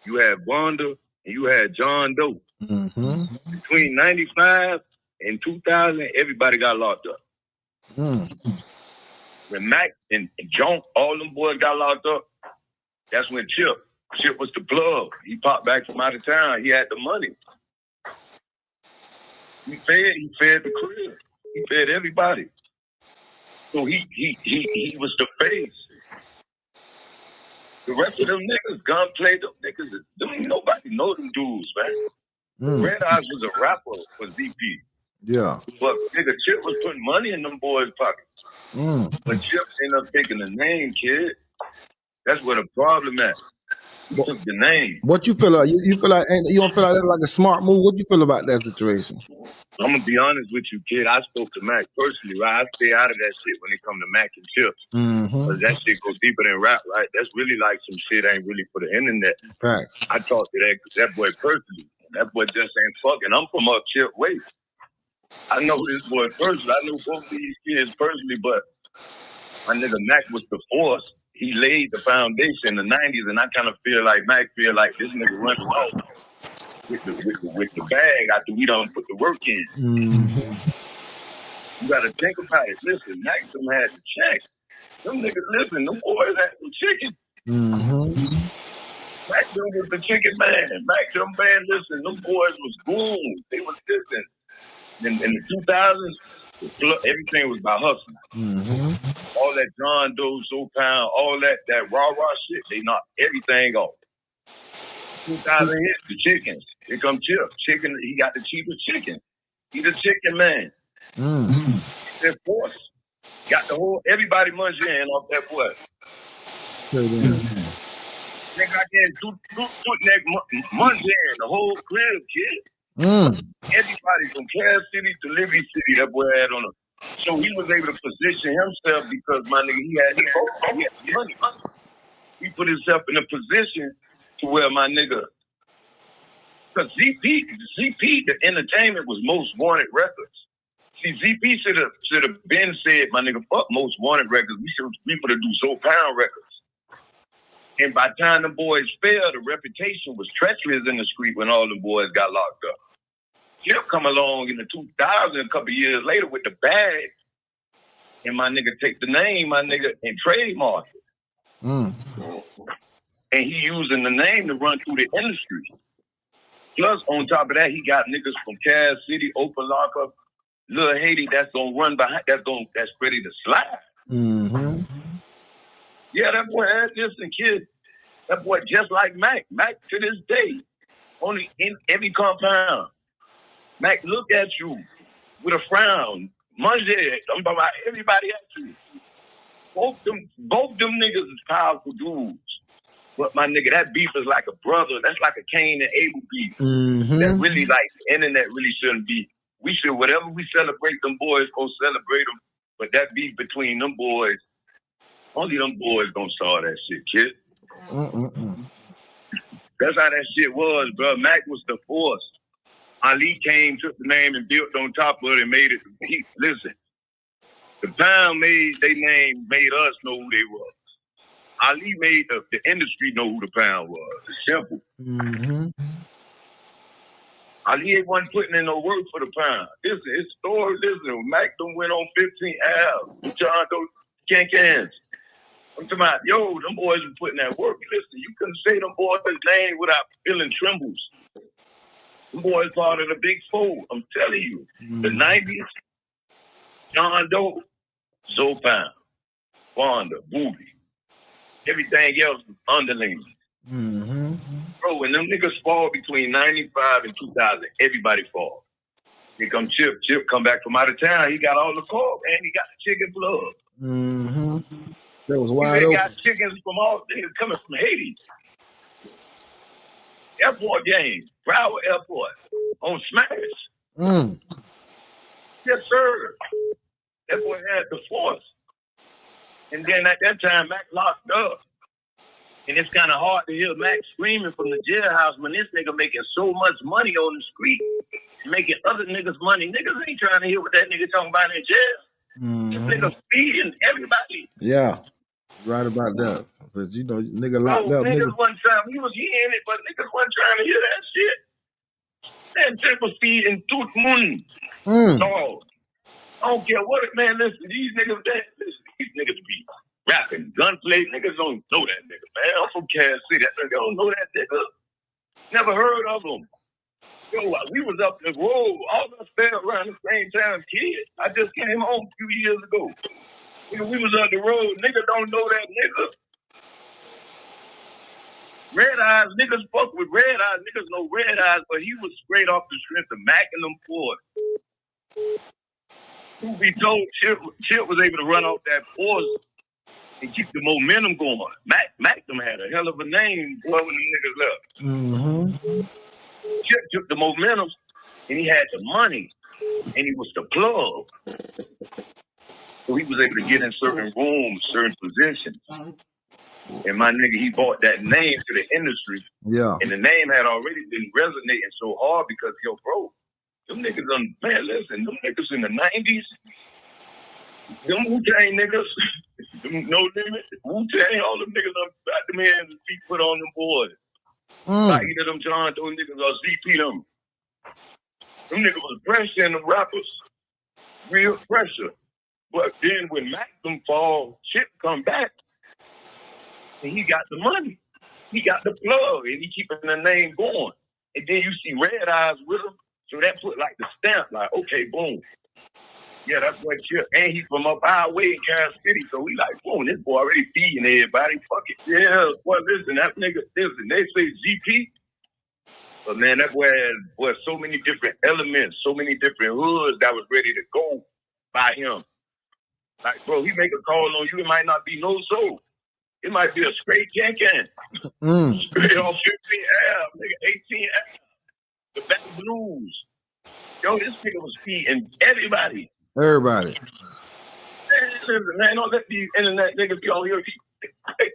you had Wanda, and you had John Doe. Mm-hmm. Between 95 and 2000, everybody got locked up. When Mac and Junk, all them boys got locked up, that's when Chip was the plug. He popped back from out of town. He had the money. He fed the crib. He fed everybody. So he was the face. The rest of them niggas, GunPlay, them niggas, nobody know them dudes, man. Red Eyes was a rapper for ZP. Yeah. But nigga, Chip was putting money in them boys' pockets. But Chip ended up taking the name, kid. That's where the problem at. He took the name. What you feel like? You feel like you don't feel like that's like a smart move? What you feel about that situation? I'm gonna be honest with you, kid. I spoke to Mac personally, right? I stay out of that shit when it come to Mac and Chips. Cause that shit goes deeper than rap, right? That's really like some shit ain't really for the internet. Facts. I talked to that boy personally. That boy just ain't fucking. I'm from up Chip way. I know this boy personally. I know both of these kids personally, but my nigga Mac was the force. He laid the foundation in the 90s, and I kind of feel like Mac feel like this nigga running off with the bag after we don't put the work in. You gotta think about it. Listen, Mac them had to check. Them niggas, listen, them boys had some chicken. Mac them was the chicken man. Mac them man, listen, them boys was goons. They was listen. In the 2000s, everything was about hustling. All that John Doe, ZoePound, all that rah shit, they knocked everything off. 2000 hits, the chickens. Here come Chip. Chicken, he got the cheapest chicken. He the chicken man. That force. Got the whole, everybody munching off that boy. Nigga, I get two neck munching the whole crib, kid. Everybody from Cass City to Liberty City, that boy had on him. So he was able to position himself because my nigga, he had money. He put himself in a position to where my nigga, because ZP, the entertainment was Most Wanted Records. See, ZP should have been said, my nigga, fuck Most Wanted records. We would have do ZoePound records. And by the time the boys fell, the reputation was treacherous in the street when all the boys got locked up. He'll come along in the 2000s, a couple years later with the bag, and my nigga take the name, my nigga, and trademark it. And he using the name to run through the industry. Plus, on top of that, he got niggas from Cass City, Open Lockup, Lil Haiti that's gonna run behind, that's ready to slide. Mm-hmm. Yeah, that boy had this and kid. That boy just like Mac. Mac to this day, only in every compound. Mac look at you with a frown. Monday, I'm talking about everybody at you. Both them niggas is powerful dudes. But my nigga, that beef is like a brother. That's like a Cain and Abel beef. Mm-hmm. That really, like, the internet really shouldn't be. We should, whatever we celebrate, them boys go celebrate them. But that beef between them boys, only them boys gonna start that shit, kid. That's how that shit was, bro. Mac was the force. Ali came, took the name, and built on top of it and made it. Listen, the Pound made their name, made us know who they was. Ali made the industry know who the Pound was. It's simple. Mm-hmm. Ali wasn't putting in no work for the Pound. Listen, his story, listen, Mac done went on 15 Ave. John those can-cans. I'm talking about, yo, them boys were putting that work. Listen, you couldn't say them boys' name without feeling trembles. Them boys part of the Big Four. I'm telling you. The 90s, John Doe, ZoePound, Wanda, Booby. Everything else was underlings. Mm-hmm. Bro, when them niggas fall between 95 and 2000, everybody fall. Here come Chip. Chip come back from out of town. He got all the pork and he got the chicken blood. Mm-hmm. That was He wide open. got chickens from all things coming from Haiti. Airport game, Broward Airport, on Smash. Yes, sir. That boy had the force. And then at that time, Mac locked up. And it's kind of hard to hear Mac screaming from the jailhouse when this nigga making so much money on the street, making other niggas money. Niggas ain't trying to hear what that nigga talking about in jail. This nigga feeding everybody. Yeah, right about that. But you know, nigga locked up. Niggas wasn't trying, we was hearing it, but niggas wasn't trying to hear that shit. That shit was feeding tooth moon. No. I don't care what it, man, listen, these niggas be rapping, gunplay, niggas don't know that nigga, man. I'm from Cass City, that nigga don't know that nigga. Never heard of him. Yo, we was up the road, all of us fell around the same time as kids. I just came home a few years ago. You know, we was up the road, nigga don't know that nigga. Red Eyes, niggas fuck with Red Eyes, niggas know Red Eyes, but he was straight off the strength of Mac and them boys. Who be told Chip was able to run off that force and keep the momentum going. Mac them had a hell of a name, boy, when them niggas left. Chip took the momentum, and he had the money, and he was the plug. So he was able to get in certain rooms, certain positions. And my nigga, he bought that name to the industry. Yeah. And the name had already been resonating so hard because, yo, bro, them niggas man, listen, them niggas in the 90s, them Wu-Tang niggas, them No Limit, Wu-Tang, all them niggas got them hands and feet put on them boys. Like either them John Doe niggas or ZP them. Them niggas was pressure in them rappers. Real pressure. But then when Mac them fall, Chip come back, and he got the money. He got the plug, and he keeping the name going. And then you see Red Eyes with him, so that put like the stamp, like, okay, boom. Yeah, that's what Chip. And he from up our way in Cass City, so we like, boom, this boy already feeding everybody. Fuck it. Yeah, boy, listen, that nigga, listen, they say GP. But man, that boy had so many different elements, so many different hoods that was ready to go by him. Like, bro, he make a call on you, it might not be no soul. It might be a straight can-can. Straight off 15 Ave, nigga, 18 Ave. The Back Blues. Yo, this nigga was feeding everybody. Everybody. Man, listen, man, don't let these internet niggas be on here.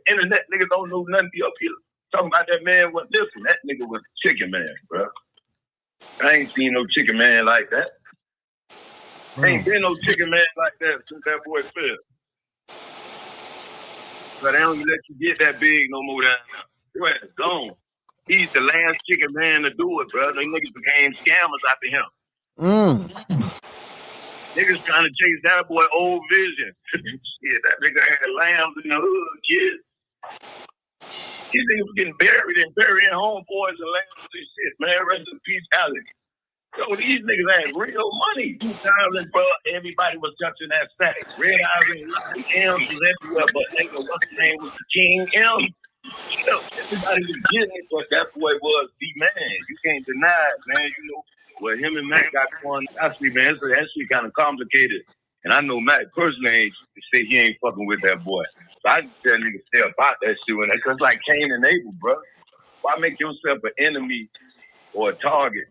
Internet niggas don't know nothing be up here talking about that man. Well, listen, that nigga was a chicken man, bro. I ain't seen no chicken man like that. Ain't been no chicken man like that since that boy fell. But they don't even let you get that big no more down there. Your ass gone. He's the last chicken man to do it, bro. Them niggas became scammers after him. Niggas trying to chase that boy old vision. Shit, that nigga had lambs in the hood, kid. These niggas was getting buried and burying homeboys and lambs and shit, man. Rest in peace, Alex. So these niggas had real money. 2000, bro, everybody was touching that stack. Red Eyes and M's was everywhere, but nigga, what's his name was the King M. Everybody was getting it, but that boy was the man. You can't deny it, man. You know, well, him and Mac got going. Actually, man, so that shit kind of complicated. And I know Mac personally ain't say he ain't fucking with that boy. So I just tell niggas stay about that shit. Because like Cain and Abel, bro. Why make yourself an enemy or a target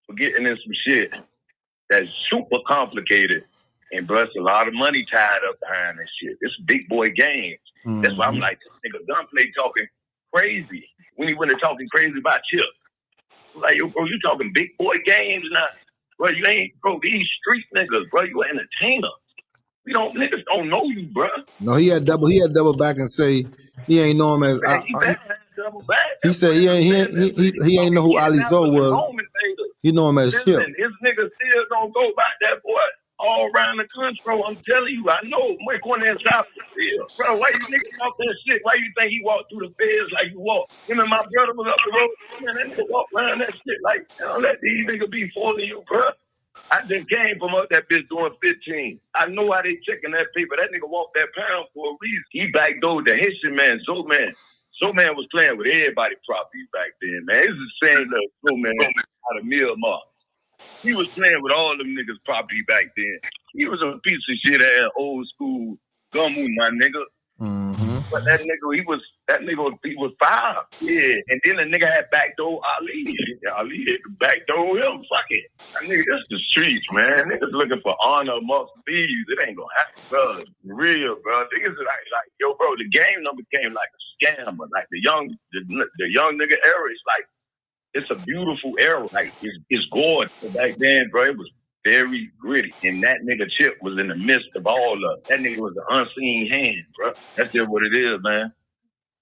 for getting in some shit that's super complicated? And bro, it's a lot of money tied up behind this shit. It's big boy games. That's why I'm like, this nigga GunPlay talking crazy. When he went to talking crazy about Chip. Like, yo, bro, you talking big boy games now. Bro, you ain't, bro, these street niggas, bro, you an entertainer. Niggas don't know you, bro. No, he had double back and say he ain't know him as. He said he ain't know who EYEZ was. He know him as Chip. Listen, his niggas still don't go by that boy all around the country, bro. I'm telling you, I know. We're going to South Field. Bro, why you niggas walk that shit? Why you think he walked through the feds like you walk? Him and my brother was up the road. Man, that nigga walk around that shit like, don't let these niggas be fooling you, bro. I just came from up that bitch doing 15. I know how they checking that paper. That nigga walked that pound for a reason. He backdoored the Haitian man, ZoePound. ZoePound was playing with everybody's properties back then, man. It's the same little ZoePound out of Miramar. He was playing with all them niggas' property back then. He was a piece of shit ass old school gummoo, my nigga. But that nigga, he was foul. Yeah, and then the nigga had backdoor Ali. Ali had to backdoor him. Fuck it. That nigga, this the streets, man. Niggas looking for honor amongst thieves. It ain't gonna happen, bro. Real, bro. Niggas like, yo, bro, the game number became like a scammer. Like the young nigga era is like, it's a beautiful era. Like, it's gorgeous. But back then, bro, it was very gritty. And that nigga Chip was in the midst of all of it. That nigga was an unseen hand, bro. That's just what it is, man.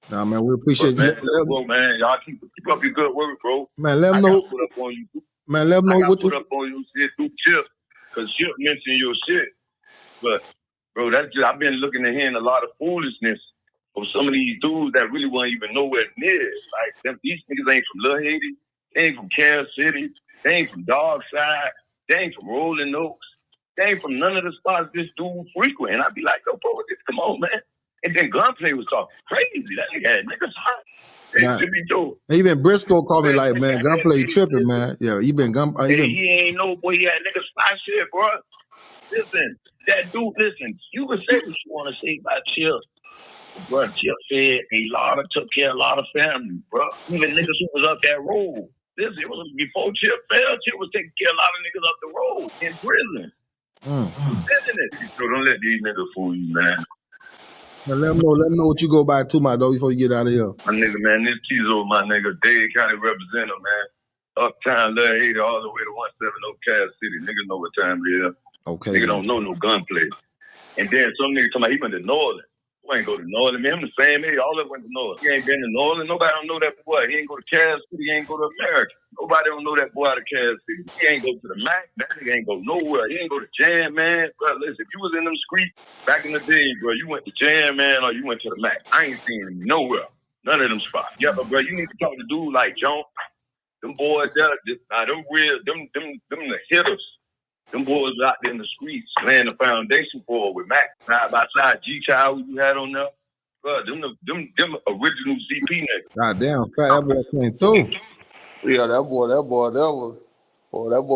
Nah, man, we appreciate you. Man, y'all keep up your good work, bro. Man, let them know. Put up on you. Man, let them know what put up on you shit through Chip. Because Chip mentioned your shit. But, bro, that's just, I've been looking at hearing a lot of foolishness from some of these dudes that really weren't even nowhere near. Like, these niggas ain't from Little Haiti. They ain't from Kansas City. They ain't from Dogside. They ain't from Rolling Oaks. They ain't from none of the spots this dude frequent. And I'd be like, yo, bro, come on, man. And then GunPlay was talking crazy. That nigga had niggas hot. Tippie Toe. Even Briscoe called me like, man, GunPlay tripping, man. Yeah, he ain't no boy. He had niggas spot shit, bro. Listen, that dude, you can say what you want to say about Chip. Bro, Chip said took care of a lot of families, bro. Even niggas who was up that road. Listen, it was before Chip fell. Chip was taking care of a lot of niggas up the road in prison. Isn't it? So don't let these niggas fool you, man. Now let them know what you go by too, my dog, before you get out of here. My nigga, man, this Tizo, my nigga, Dade County representative, man. Uptown, Little Haiti, all the way to 170 Kansas City. Niggas know what time it is. Okay. Nigga don't know no GunPlay. And then some niggas talking about he went to New Orleans. Who ain't go to New Orleans? Man, I'm the same age. All of them went to New Orleans. He ain't been to New Orleans. Nobody don't know that boy. He ain't go to Kansas City. He ain't go to America. Nobody don't know that boy out of Kansas City. He ain't go to the Mac. That nigga ain't go nowhere. He ain't go to Jam, man. Bro, listen, if you was in them streets back in the day, bro, you went to Jam, man, or you went to the Mac. I ain't seen him nowhere. None of them spots. Yeah, but bro, you need to talk to dudes like John. Them boys there, them the hitters. Them boys out there in the streets laying the foundation for it with Mac. Side by side, G-Child who you had on there. Bro, them original CP niggas. God damn, fat that boy came through. Yeah, that boy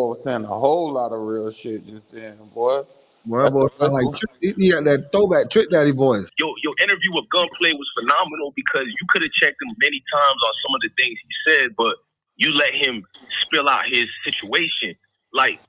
was saying a whole lot of real shit just then, boy. Boy, that boy sound like he had that throwback Trick Daddy voice. Your interview with GunPlay was phenomenal because you could have checked him many times on some of the things he said, but you let him spill out his situation. Like,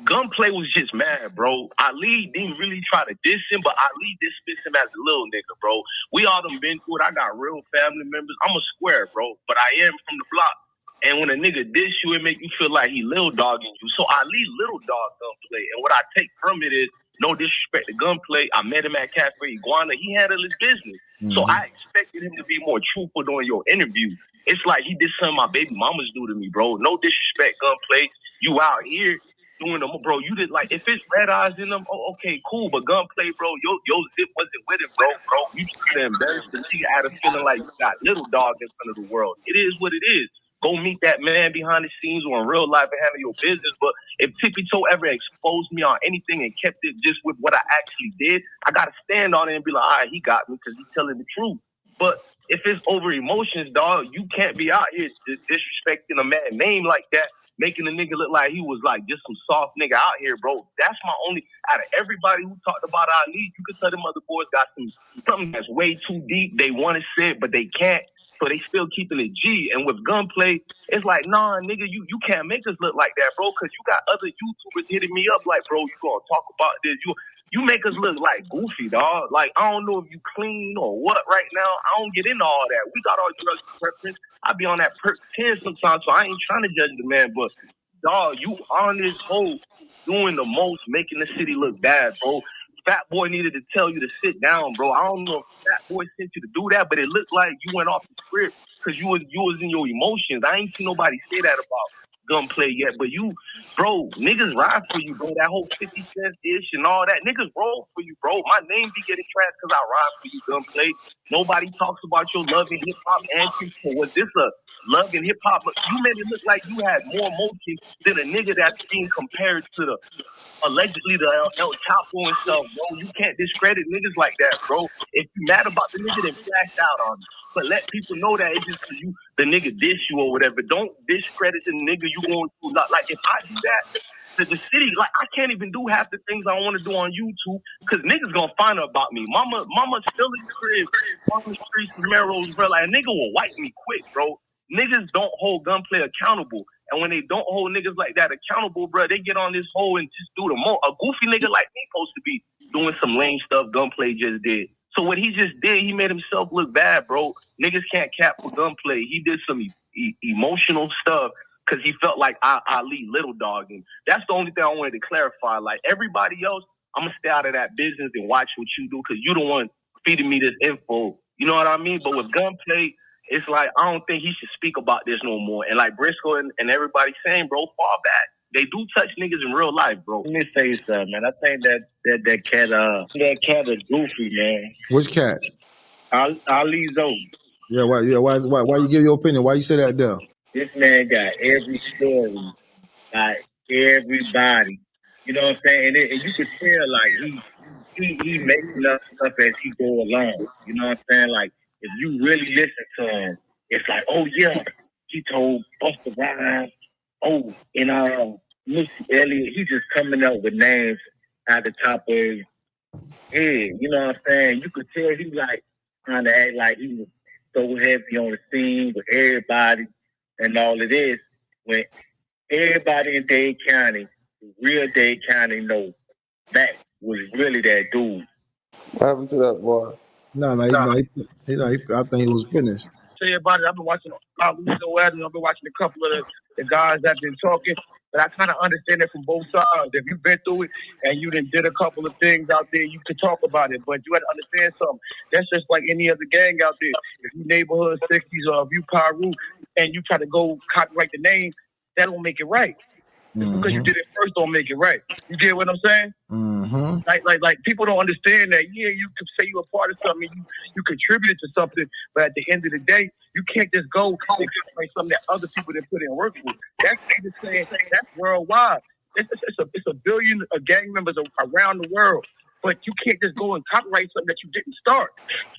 GunPlay was just mad, bro. Ali didn't really try to diss him, but Ali dismissed him as a little nigga, bro. We all done been through it. I got real family members. I'm a square, bro, but I am from the block. And when a nigga diss you, it make you feel like he little dogging you. So I leave little dog Gunplay. And what I take from it is no disrespect to Gunplay. I met him at Cafe Iguana. He handled his business. So I expected him to be more truthful during your interview. It's like he did something my baby mamas do to me, bro. No disrespect, Gunplay. You out here doing them, bro. You did like, if it's red eyes in them, okay, cool. But Gunplay, bro, your zip wasn't with it, bro. You just to embarrass the nigga out of feeling like you got little dog in front of the world. It is what it is. Go meet that man behind the scenes or in real life and handle your business. But if Tippie Toe ever exposed me on anything and kept it just with what I actually did, I got to stand on it and be like, all right, he got me because he's telling the truth. But if it's over emotions, dog, you can't be out here disrespecting a man's name like that, making a nigga look like he was like just some soft nigga out here, bro. That's my only, out of everybody who talked about Ali, you could tell them other boys got something that's way too deep. They want to say it, but they can't. So they still keeping it G. And with Gunplay, it's like, nah, nigga, you can't make us look like that, bro, because you got other YouTubers hitting me up like, bro, you gonna talk about this. You make us look like goofy, dog. Like, I don't know if you clean or what right now. I don't get into all that. We got our drugs preference. I be on that perk 10 sometimes, so I ain't trying to judge the man, but dog, you on this whole doing the most, making the city look bad, bro. Fat Boy needed to tell you to sit down, bro. I don't know if Fat Boy sent you to do that, but it looked like you went off the script because you was in your emotions. I ain't seen nobody say that about Gunplay yet, but you, bro, niggas ride for you, bro. That whole 50 cent ish and all that, niggas roll for you, bro. My name be getting trashed because I ride for you, Gunplay. Nobody talks about your love and hip hop antics. Was this a love and hip hop? You made it look like you had more emotion than a nigga that's being compared to the allegedly the El Chapo and stuff, bro. You can't discredit niggas like that, bro. If you mad about the nigga, then flash out on him. But let people know that it's just for you, the nigga diss you or whatever. Don't discredit the nigga you going through. Like, if I do that, the city, like, I can't even do half the things I want to do on YouTube because niggas gonna find out about me. Mama still in the crib, on the streets, Camaros, bro. Like, a nigga will wipe me quick, bro. Niggas don't hold Gunplay accountable. And when they don't hold niggas like that accountable, bro, they get on this hole and just do the most. A goofy nigga like me supposed to be doing some lame stuff Gunplay just did. So what he just did, he made himself look bad, bro. Niggas can't cap for Gunplay. He did some emotional stuff because he felt like Ali little dog. And that's the only thing I wanted to clarify. Like, everybody else, I'm going to stay out of that business and watch what you do because you the one feeding me this info. You know what I mean? But with Gunplay, it's like, I don't think he should speak about this no more. And like Briscoe and everybody saying, bro, fall back. They do touch niggas in real life, bro. Let me say something, man. I think that cat is goofy, man. Which cat? Ali Zoe. Yeah, why you give your opinion? Why you say that there? This man got every story, like everybody. You know what I'm saying? And you could tell, like, he making up stuff as he go along. You know what I'm saying? Like, if you really listen to him, it's like, oh yeah, he told Busta Rhymes, oh, and Missy Elliott, he just coming up with names at the top of his head. You know what I'm saying? You could tell he like trying to act like he was so heavy on the scene with everybody and all it is. When everybody in Dade County, real Dade County, know that was really that dude. What happened to that boy? No, I think he was finished. Say about it, I've been watching I've been watching a couple of the guys that been talking, but I kind of understand it from both sides. If you've been through it and you done did a couple of things out there, you could talk about it, but you got to understand something. That's just like any other gang out there. If you neighborhood 60s or if you Pyru and you try to go copyright the name, that don't make it right. Mm-hmm. Because you did it first don't make it right. You get what I'm saying? Mm-hmm. Like people don't understand that. Yeah, you could say you're a part of something, you contributed to something, but at the end of the day, you can't just go and copyright something that other people didn't put in work for. That's just saying that's worldwide. It's a billion gang members around the world. But you can't just go and copyright something that you didn't start.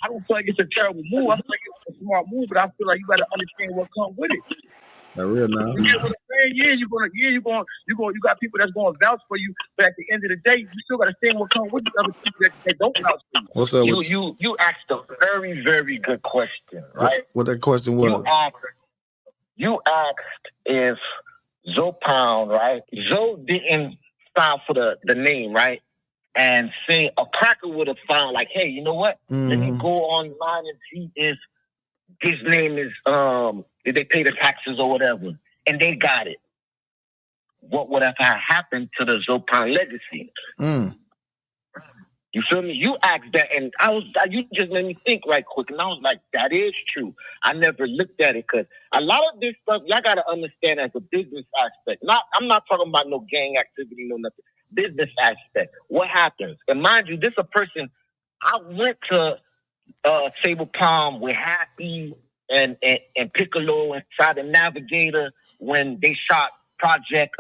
I don't feel like it's a terrible move. I feel like it's a smart move, but I feel like you got to understand what comes with it. That real now. You get what I'm saying? You got people that's going to vouch for you, but at the end of the day, you still got to stand what comes with the other people that don't vouch for you. What's up? You asked a very, very good question, right? What that question was? You asked if ZoePound, right? Zoe didn't file for the name, right? And say a cracker would have found like, hey, you know what? Let me go online and see if His name is, did they pay the taxes or whatever? And they got it. What would have happened to the ZoePound legacy? You feel me? You asked that, and you just made me think right quick, and I was like, that is true. I never looked at it, because a lot of this stuff, y'all got to understand as a business aspect. I'm not talking about no gang activity, no nothing. Business aspect. What happens? And mind you, this a person, I went to ZoePound with Happy and Piccolo inside the Navigator when they shot Project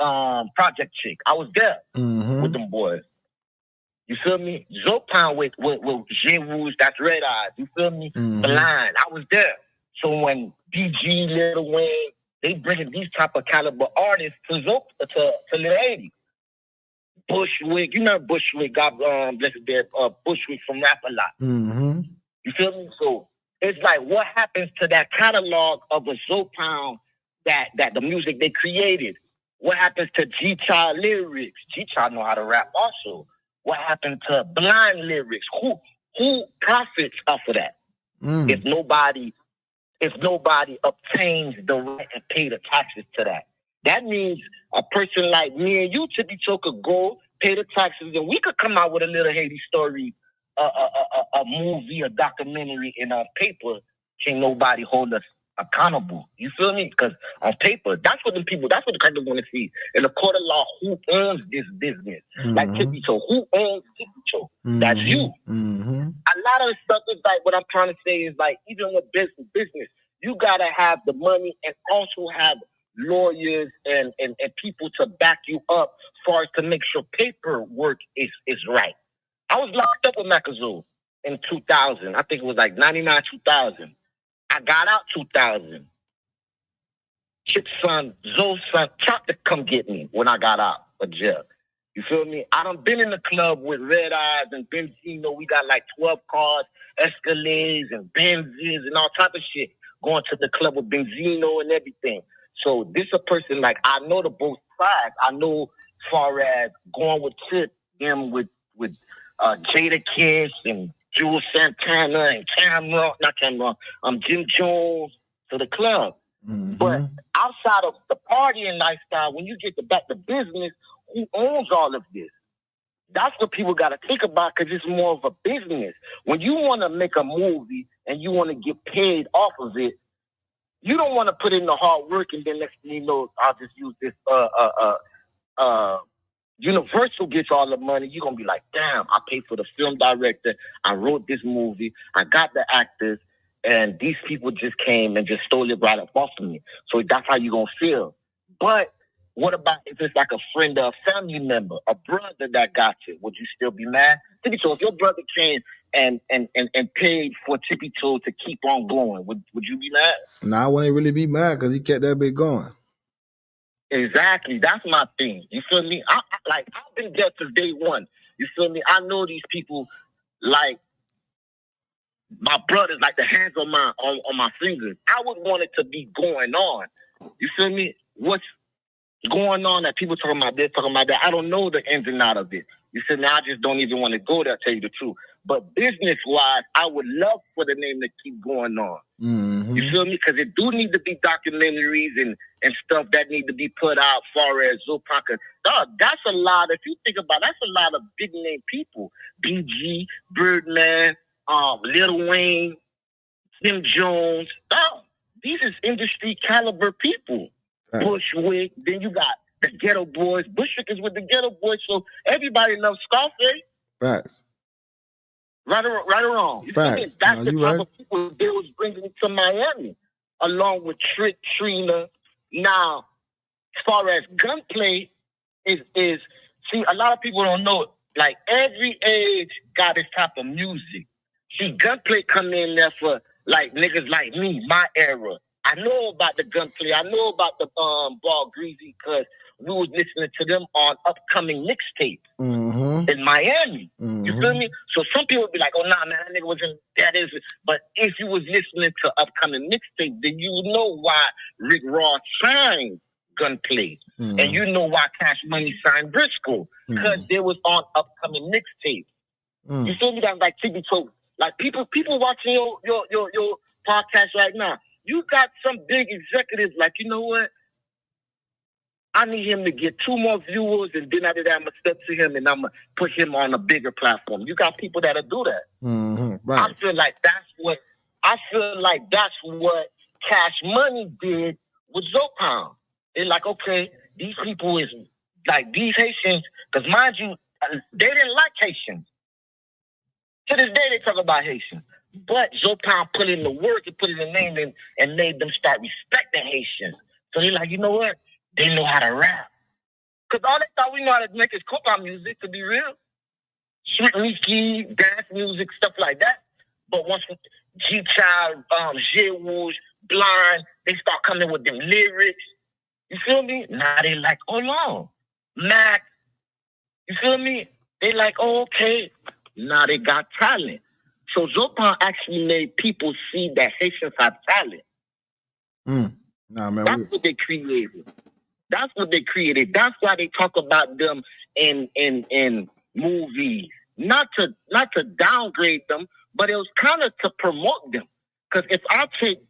Chick. I was there with them boys. You feel me? ZoePound with J Rouge, that's Red Eyes. You feel me? Blind. I was there. So when BG, Lil Wayne, they bringing these type of caliber artists to Lil 80. Bushwick, you know Bushwick got blessed dead, Bushwick from Rap A Lot. You feel me? So it's like, what happens to that catalog of a ZoePound that the music they created? What happens to G-Child lyrics? G-Child know how to rap also. What happened to Blind lyrics? Who profits off of that? If nobody obtains the right and pay the taxes to that. That means a person like me and you, Tippie Toe, could go pay the taxes, and we could come out with a little Haiti story, a movie, a documentary in our paper. Can't nobody hold us accountable. You feel me? Because on paper, that's what the crackers want to see. In the court of law, who owns this business? Like Tippie Toe, who owns Tippie Toe? That's you. A lot of stuff is like, what I'm trying to say is like, even with business, you gotta have the money and also have lawyers and people to back you up as far as to make sure paperwork is right. I was locked up with MACKAZOE in 2000. I think it was like 99, 2000. I got out 2000. Chip's son, Zoe's son, tried to come get me when I got out of jail. You feel me? I done been in the club with Red Eyes and Benzino. We got like 12 cars, Escalades and Benzes and all type of shit going to the club with Benzino and everything. So this a person like, I know the both sides. I know as far as going with Tip, them with Jada Kiss and Jules Santana and Jim Jones to the club. But outside of the partying lifestyle, when you get back to business, who owns all of this? That's what people got to think about, because it's more of a business. When you want to make a movie and you want to get paid off of it, you don't want to put in the hard work and then next thing you know, I'll just use this Universal gets all the money. You're going to be like, damn, I paid for the film director. I wrote this movie. I got the actors. And these people just came and just stole it right up off of me. So that's how you're going to feel. But what about if it's like a friend or a family member, a brother that got you? Would you still be mad? Tippie Toe, if your brother came and paid for Tippie Toe to keep on going, would you be mad? Nah, I wouldn't really be mad because he kept that bit going. Exactly. That's my thing. You feel me? I've been there since day one. You feel me? I know these people like my brothers, like the hands on my fingers. I would want it to be going on. You feel me? What's going on that people talking about this, talking about that? I don't know the ins and outs of it. You feel me? I just don't even want to go there, tell you the truth. But business-wise, I would love for the name to keep going on. You feel me? Because it do need to be documentaries and stuff that need to be put out as far as ZoePound. Dog, that's a lot. If you think about it, that's a lot of big-name people. BG, Birdman, Lil Wayne, Jim Jones. Dog, these is industry caliber people. Bushwick, then you got the Ghetto Boys. Bushwick is with the Ghetto Boys, so everybody loves Scarface. Facts. Right or wrong. You feel me? That's the type of people they was bringing to Miami, along with Trick, Trina. Now, as far as GunPlay is see, a lot of people don't know it. Like, every age got its type of music. See, GunPlay come in there for, like, niggas like me, my era. I know about the GunPlay. I know about the Ball Greasy because we was listening to them on upcoming mixtapes in Miami. You feel me? So some people be like, oh, nah, man, that nigga wasn't, that is. But if you was listening to upcoming mixtapes, then you would know why Rick Ross signed GunPlay. And you know why Cash Money signed Briscoe. Because they was on upcoming mixtapes. You feel me? That's like Tippie Toe. Like people watching your podcast right now. You got some big executives like, you know what? I need him to get 2 more viewers, and then after that, I'm going to step to him and I'm going to put him on a bigger platform. You got people that'll do that. Right. I feel like that's what Cash Money did with ZoePound. They're like, okay, these people is like these Haitians, because mind you, they didn't like Haitians. To this day, they talk about Haitians. But ZoePound put in the work and put in the name in and made them start respecting Haitians. So they're like, you know what? They know how to rap. Because all they thought we know how to make is compa music, to be real. Sweet Ricky, dance music, stuff like that. But once G-Child, J-Wooz, Blind, they start coming with them lyrics. You feel me? Now they like, oh no. Mac, you feel me? They like, oh, okay. Now they got talent. So ZoePound actually made people see that Haitians have talent. Nah, man, That's what they created. That's what they created. That's why they talk about them in movies. Not to downgrade them, but it was kind of to promote them. Because if I take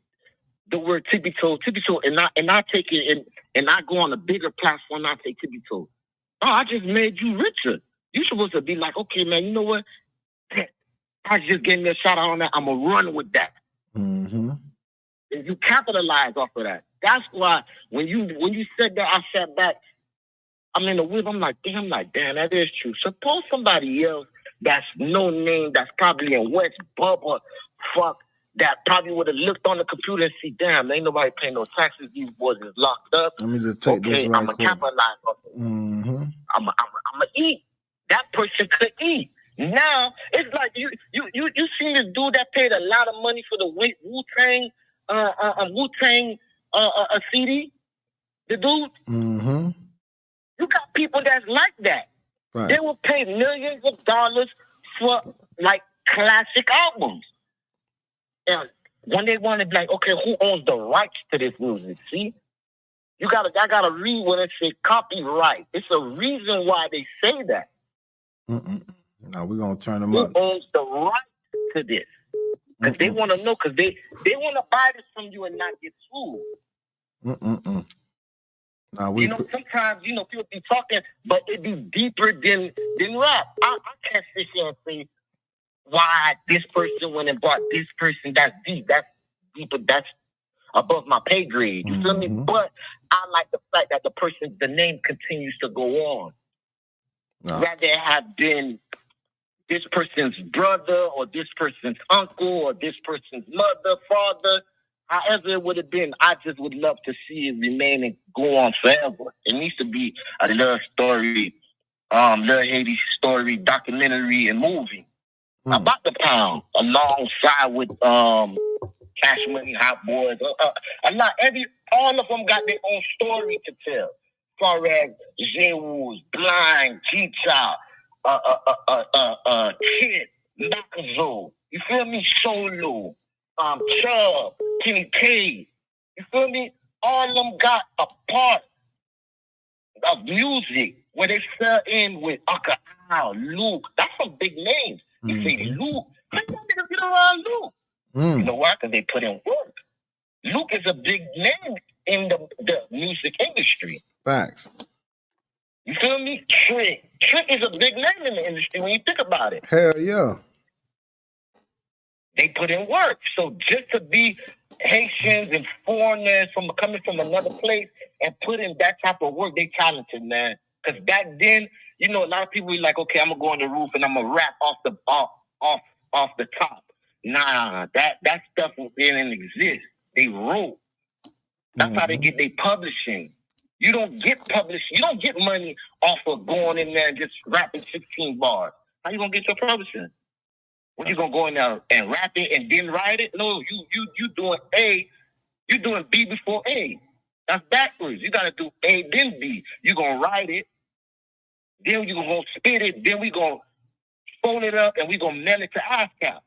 the word Tippie Toe, and I take it and I go on a bigger platform, I say Tippie Toe. Oh, I just made you richer. You're supposed to be like, okay, man, you know what? I just gave me a shout out on that. I'm gonna run with that. And you capitalize off of that. That's why when you said that, I sat back. I'm in the whip. I'm like, damn, that is true. Suppose somebody else that's no name, that's probably in West Bubba, that probably would have looked on the computer and see, damn, ain't nobody paying no taxes. These boys is locked up. Let me just take this right I'm gonna capitalize off of it. I'm gonna eat. That person could eat. Now it's like you seen this dude that paid a lot of money for the Wu-Tang CD. The dude. You got people that's like that. Right. They will pay millions of dollars for like classic albums. And when they want to be like, okay, who owns the rights to this music? See, I gotta read when it says copyright. It's a reason why they say that. Now we're gonna turn them up. Who owns the right to this? Because they want to know. Because they want to buy this from you and not get sued. Now sometimes people be talking, but it be deeper than rap. I can't sit here and say why this person went and bought this person. That's deep. That's deeper. That's above my pay grade. You feel me? But I like the fact that the name continues to go on. Rather have been this person's brother or this person's uncle or this person's mother, father, however it would have been, I just would love to see it remain and go on forever. It needs to be a love story, love Haiti story, documentary, and movie about the pound, alongside with Cash Money, Hot Boys. All of them got their own story to tell. As far as J-Wooz, Blind, G-Child, Kid, MACKAZOE, you feel me? Solo, Chubb, Kenny K, you feel me? All of them got a part of music where they fell in with Uncle Al, Luke. That's some big names. You say Luke, how y'all niggas get around Luke? You know why? Because they put in work. Luke is a big name in the music industry. Facts. You feel me? Trick is a big name in the industry when you think about it. Hell yeah. They put in work. So just to be Haitians and foreigners coming from another place and put in that type of work, they talented, man. Because back then, a lot of people were like, okay, I'm gonna go on the roof and I'm gonna rap off the top. Nah, that stuff didn't exist. They wrote. That's how they get their publishing. You don't get published. You don't get money off of going in there and just rapping 16 bars. How you gonna get your publishing? What, you gonna go in there and rap it and then write it? No, you doing A, you doing B before A. That's backwards. You gotta do A then B. You gonna write it, then you gonna spit it, then we gonna fold it up and we gonna mail it to ASCAP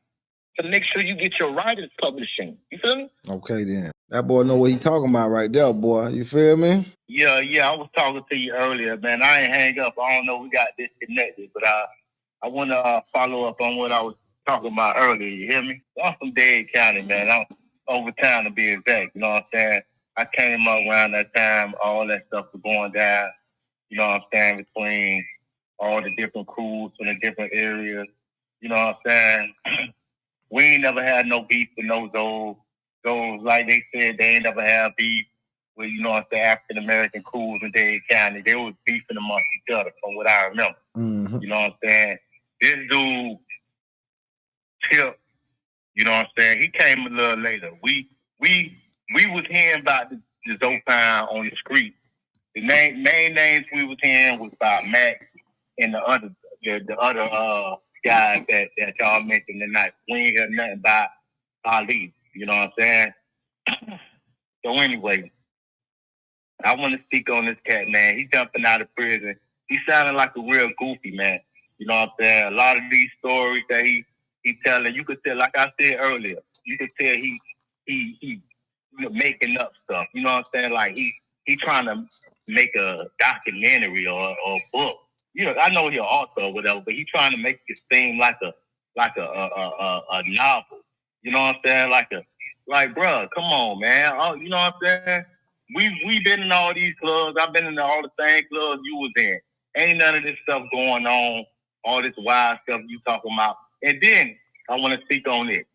to make sure you get your writers publishing. You feel me? Okay then. That boy know what he talking about right there, boy. You feel me? Yeah, I was talking to you earlier, man. I ain't hang up. I don't know we got disconnected, but I want to follow up on what I was talking about earlier. You hear me? I'm from Dade County, man. I'm Overtown to be exact. You know what I'm saying? I came up around that time, all that stuff was going down. You know what I'm saying? Between all the different crews from the different areas. You know what I'm saying? We ain't never had no beef with those, like they said, they ain't never had beef with, you know what I'm saying, African American crews in Dade County. They was beefing amongst each other from what I remember. Mm-hmm. You know what I'm saying? This dude, Tip, you know what I'm saying? He came a little later. We was hearing about the ZoePound on the street. The main names we was hearing was about Mac and the other guys that y'all mentioned tonight. We ain't heard nothing about Ali. You know what I'm saying? So anyway, I want to speak on this cat, man. He jumping out of prison. He sounding like a real goofy, man. You know what I'm saying? A lot of these stories that he telling, you could tell, like I said earlier, you could tell he you know, making up stuff. You know what I'm saying? Like he trying to make a documentary or a book. You know, I know he's an author or whatever, but he trying to make it seem like a novel. You know what I'm saying? Like, bro, come on, man. Oh, you know what I'm saying? We been in all these clubs. I've been in all the same clubs you was in. Ain't none of this stuff going on. All this wild stuff you talking about. And then I want to speak on it.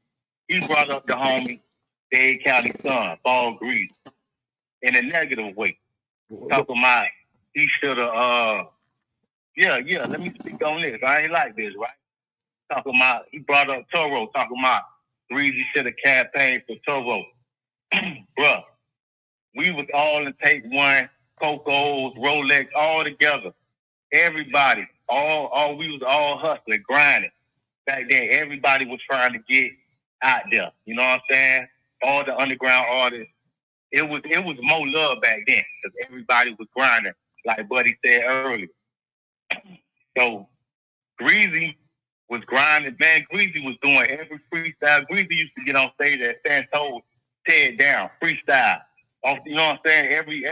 He brought up the homie Dade County son, Paul Grease, in a negative way. Talking about he should have. Yeah. Let me speak on this. I ain't like this, right? Talking about he brought up Toro. Talking about Greasy should have campaigned for Toro. Bruh, we was all in Take One, Coco's, Rolex, all together. Everybody, all we was all hustling, grinding. Back then, everybody was trying to get out there. You know what I'm saying? All the underground artists. It was more love back then because everybody was grinding, like Buddy said earlier. So Greasy was grinding. Man, Greasy was doing every freestyle. Greasy used to get on stage at Santos, tear it down, freestyle. You know what I'm saying? Every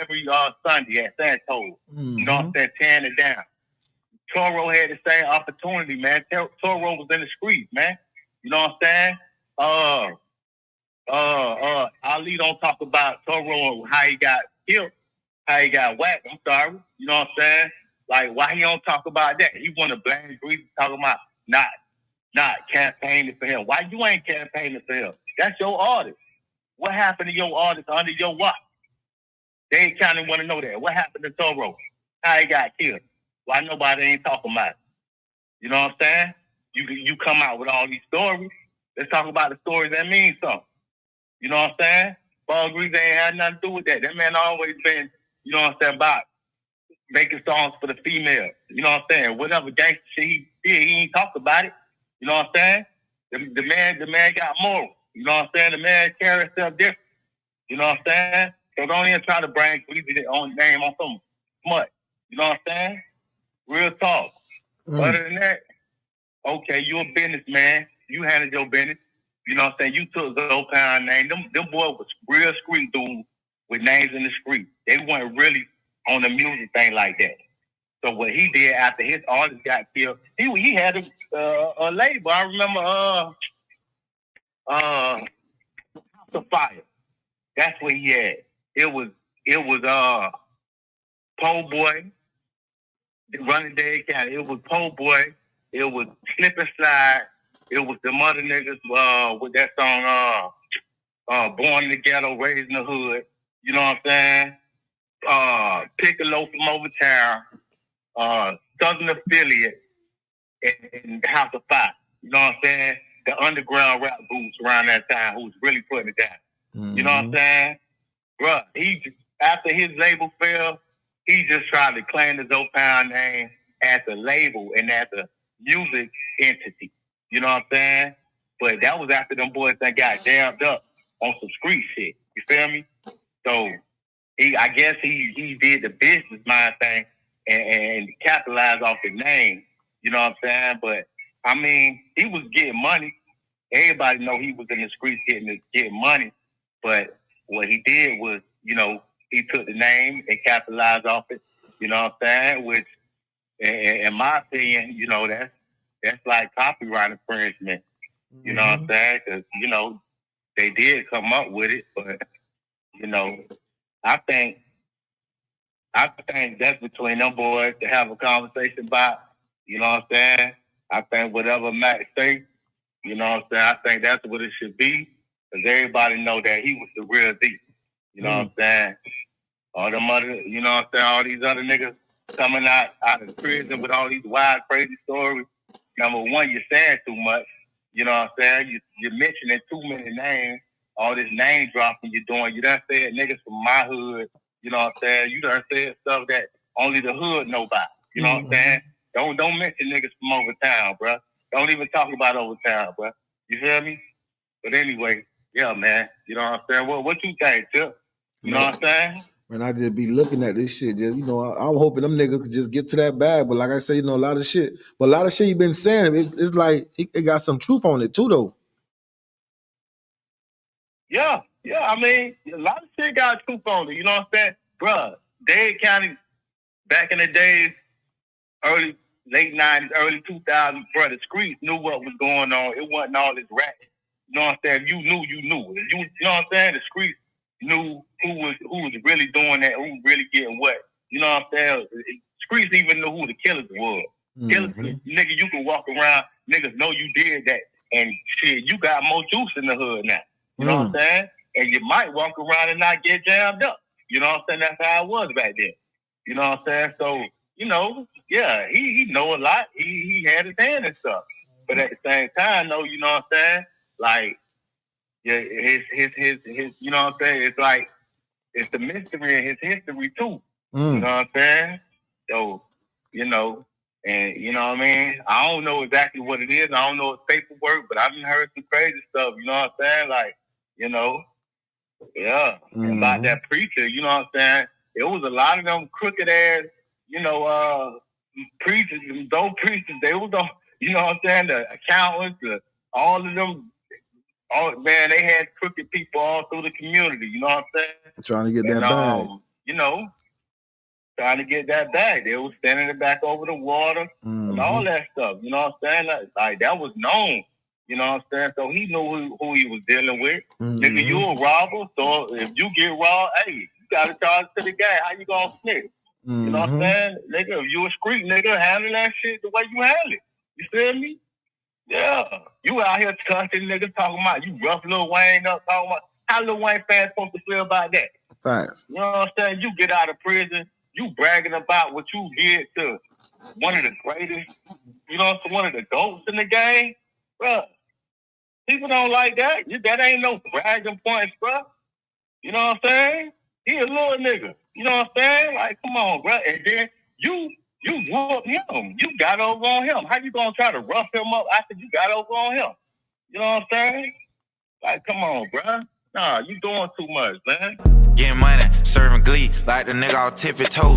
Sunday at Santos. Mm-hmm. You know what I'm saying? Tearing it down. Toro had the same opportunity, man. Toro was in the streets, man. You know what I'm saying? Ali don't talk about Toro, how he got killed, how he got whacked. I'm sorry. You know what I'm saying? Like, why he don't talk about that? He want to blame Greasy, talking about not campaigning for him. Why you ain't campaigning for him? That's your artist. What happened to your artist under your watch? They ain't kind of want to know that. What happened to Toro? How he got killed? Why nobody ain't talking about it? You know what I'm saying? You come out with all these stories. Let's talk about the stories that mean something. You know what I'm saying? Paul Grease ain't had nothing to do with that. That man always been, you know what I'm saying, about making songs for the female. You know what I'm saying? Whatever gangster shit he did, he ain't talked about it. You know what I'm saying? The man got moral. You know what I'm saying? The man carries himself different. You know what I'm saying? So don't even try to bring Greasy own name on some smut. You know what I'm saying? Real talk. Other than that, okay, you a businessman. You handled your business. You know what I'm saying? You took ZoePound name. Them boys was real street dudes with names in the street. They weren't really on the music thing like that. So what he did after his artist got killed, he had a label. I remember House of Fire. That's what he had. It was Po Boy running Dade County. It was Po Boy. It was Slip and Slide. It was the mother niggas with that song Born in the Ghetto, Raised in the Hood. You know what I'm saying? Piccolo from Overtown, Southern Affiliate, and House of Fire. You know what I'm saying? The underground rap groups around that time who was really putting it down. Mm-hmm. You know what I'm saying? Bruh, after his label fell, he just tried to claim the ZoePound name as a label and as a music entity. You know what I'm saying? But that was after them boys that got jammed up on some street shit. You feel me? So I guess he did the business mind thing and capitalized off the name. You know what I'm saying? But I mean, he was getting money. Everybody know he was in the streets getting money. But what he did was, you know, he took the name and capitalized off it. You know what I'm saying? Which, in my opinion, you know, that's like copyright infringement. You know what I'm saying? Because, you know, they did come up with it, but you know, I think that's between them boys to have a conversation about. You know what I'm saying? I think whatever Mac say, you know what I'm saying? I think that's what it should be, because everybody know that he was the real deep. You know what I'm saying? All them other, you know what I'm saying? All these other niggas coming out of prison with all these wild, crazy stories. Number one, you're saying too much. You know what I'm saying? You're mentioning too many names. All this name dropping you're doing. You done said niggas from my hood. You know what I'm saying? You done said stuff that only the hood know about. You know what I'm saying? Don't mention niggas from over town, bro. Don't even talk about over town, bro. You feel me? But anyway, yeah, man. You know what I'm saying? What you think, Tip? You know what I'm saying? Man, I just be looking at this shit. Just, you know, I'm hoping them niggas could just get to that bag. But like I say, you know, a lot of shit you been saying, it's like it got some truth on it too, though. Yeah. I mean, a lot of shit got truth on it. You know what I'm saying, bruh? Dade County, back in the days, late 90s, early 2000s, bruh, the streets knew what was going on. It wasn't all this rat. You know what I'm saying? You knew. You know what I'm saying? The streets knew who was really doing that, who was really getting what. You know what I'm saying? Streets even knew who the killers was. Killers, nigga, you can walk around, niggas know you did that, and shit, you got more juice in the hood now. You know what I'm saying? And you might walk around and not get jammed up. You know what I'm saying? That's how it was back then. You know what I'm saying? So, you know, yeah, he know a lot. He had his hand and stuff. But at the same time, though, you know what I'm saying? Like, yeah, his you know what I'm saying? It's like, it's the mystery in his history too. You know what I'm saying? So, you know, and you know what I mean? I don't know exactly what it is. I don't know it's paperwork, but I've heard some crazy stuff, you know what I'm saying? Like, you know, yeah. And about that preacher, you know what I'm saying? It was a lot of them crooked ass, you know, preachers, those preachers, they was on, you know what I'm saying? The accountants, all of them. Oh man, they had crooked people all through the community. You know what I'm saying? Trying to get that bag. You know, trying to get that bag. They was sending it back over the water and all that stuff. You know what I'm saying? Like that was known. You know what I'm saying? So he knew who he was dealing with. Nigga, you a robber, so if you get robbed, hey, you gotta charge to the guy. How you gonna snitch? You know what I'm saying? Nigga, if you a street nigga, handle that shit the way you handle it. You feel me? Yeah, you out here cussing niggas talking about you rough Lil Wayne up talking about how Lil Wayne fans supposed to feel about that. Facts. You know what I'm saying? You get out of prison, you bragging about what you did to one of the greatest, you know, one of the GOATs in the game, bro. People don't like that. That ain't no bragging points, bro. You know what I'm saying? He a little nigga. You know what I'm saying? Like, come on, bro. And then you whooped him. You got over on him. How you gonna try to rough him up after you got over on him? You know what I'm saying? Like, come on, bro. Nah, you doing too much, man. Getting money, serving glee, like the nigga off Tippie Toe.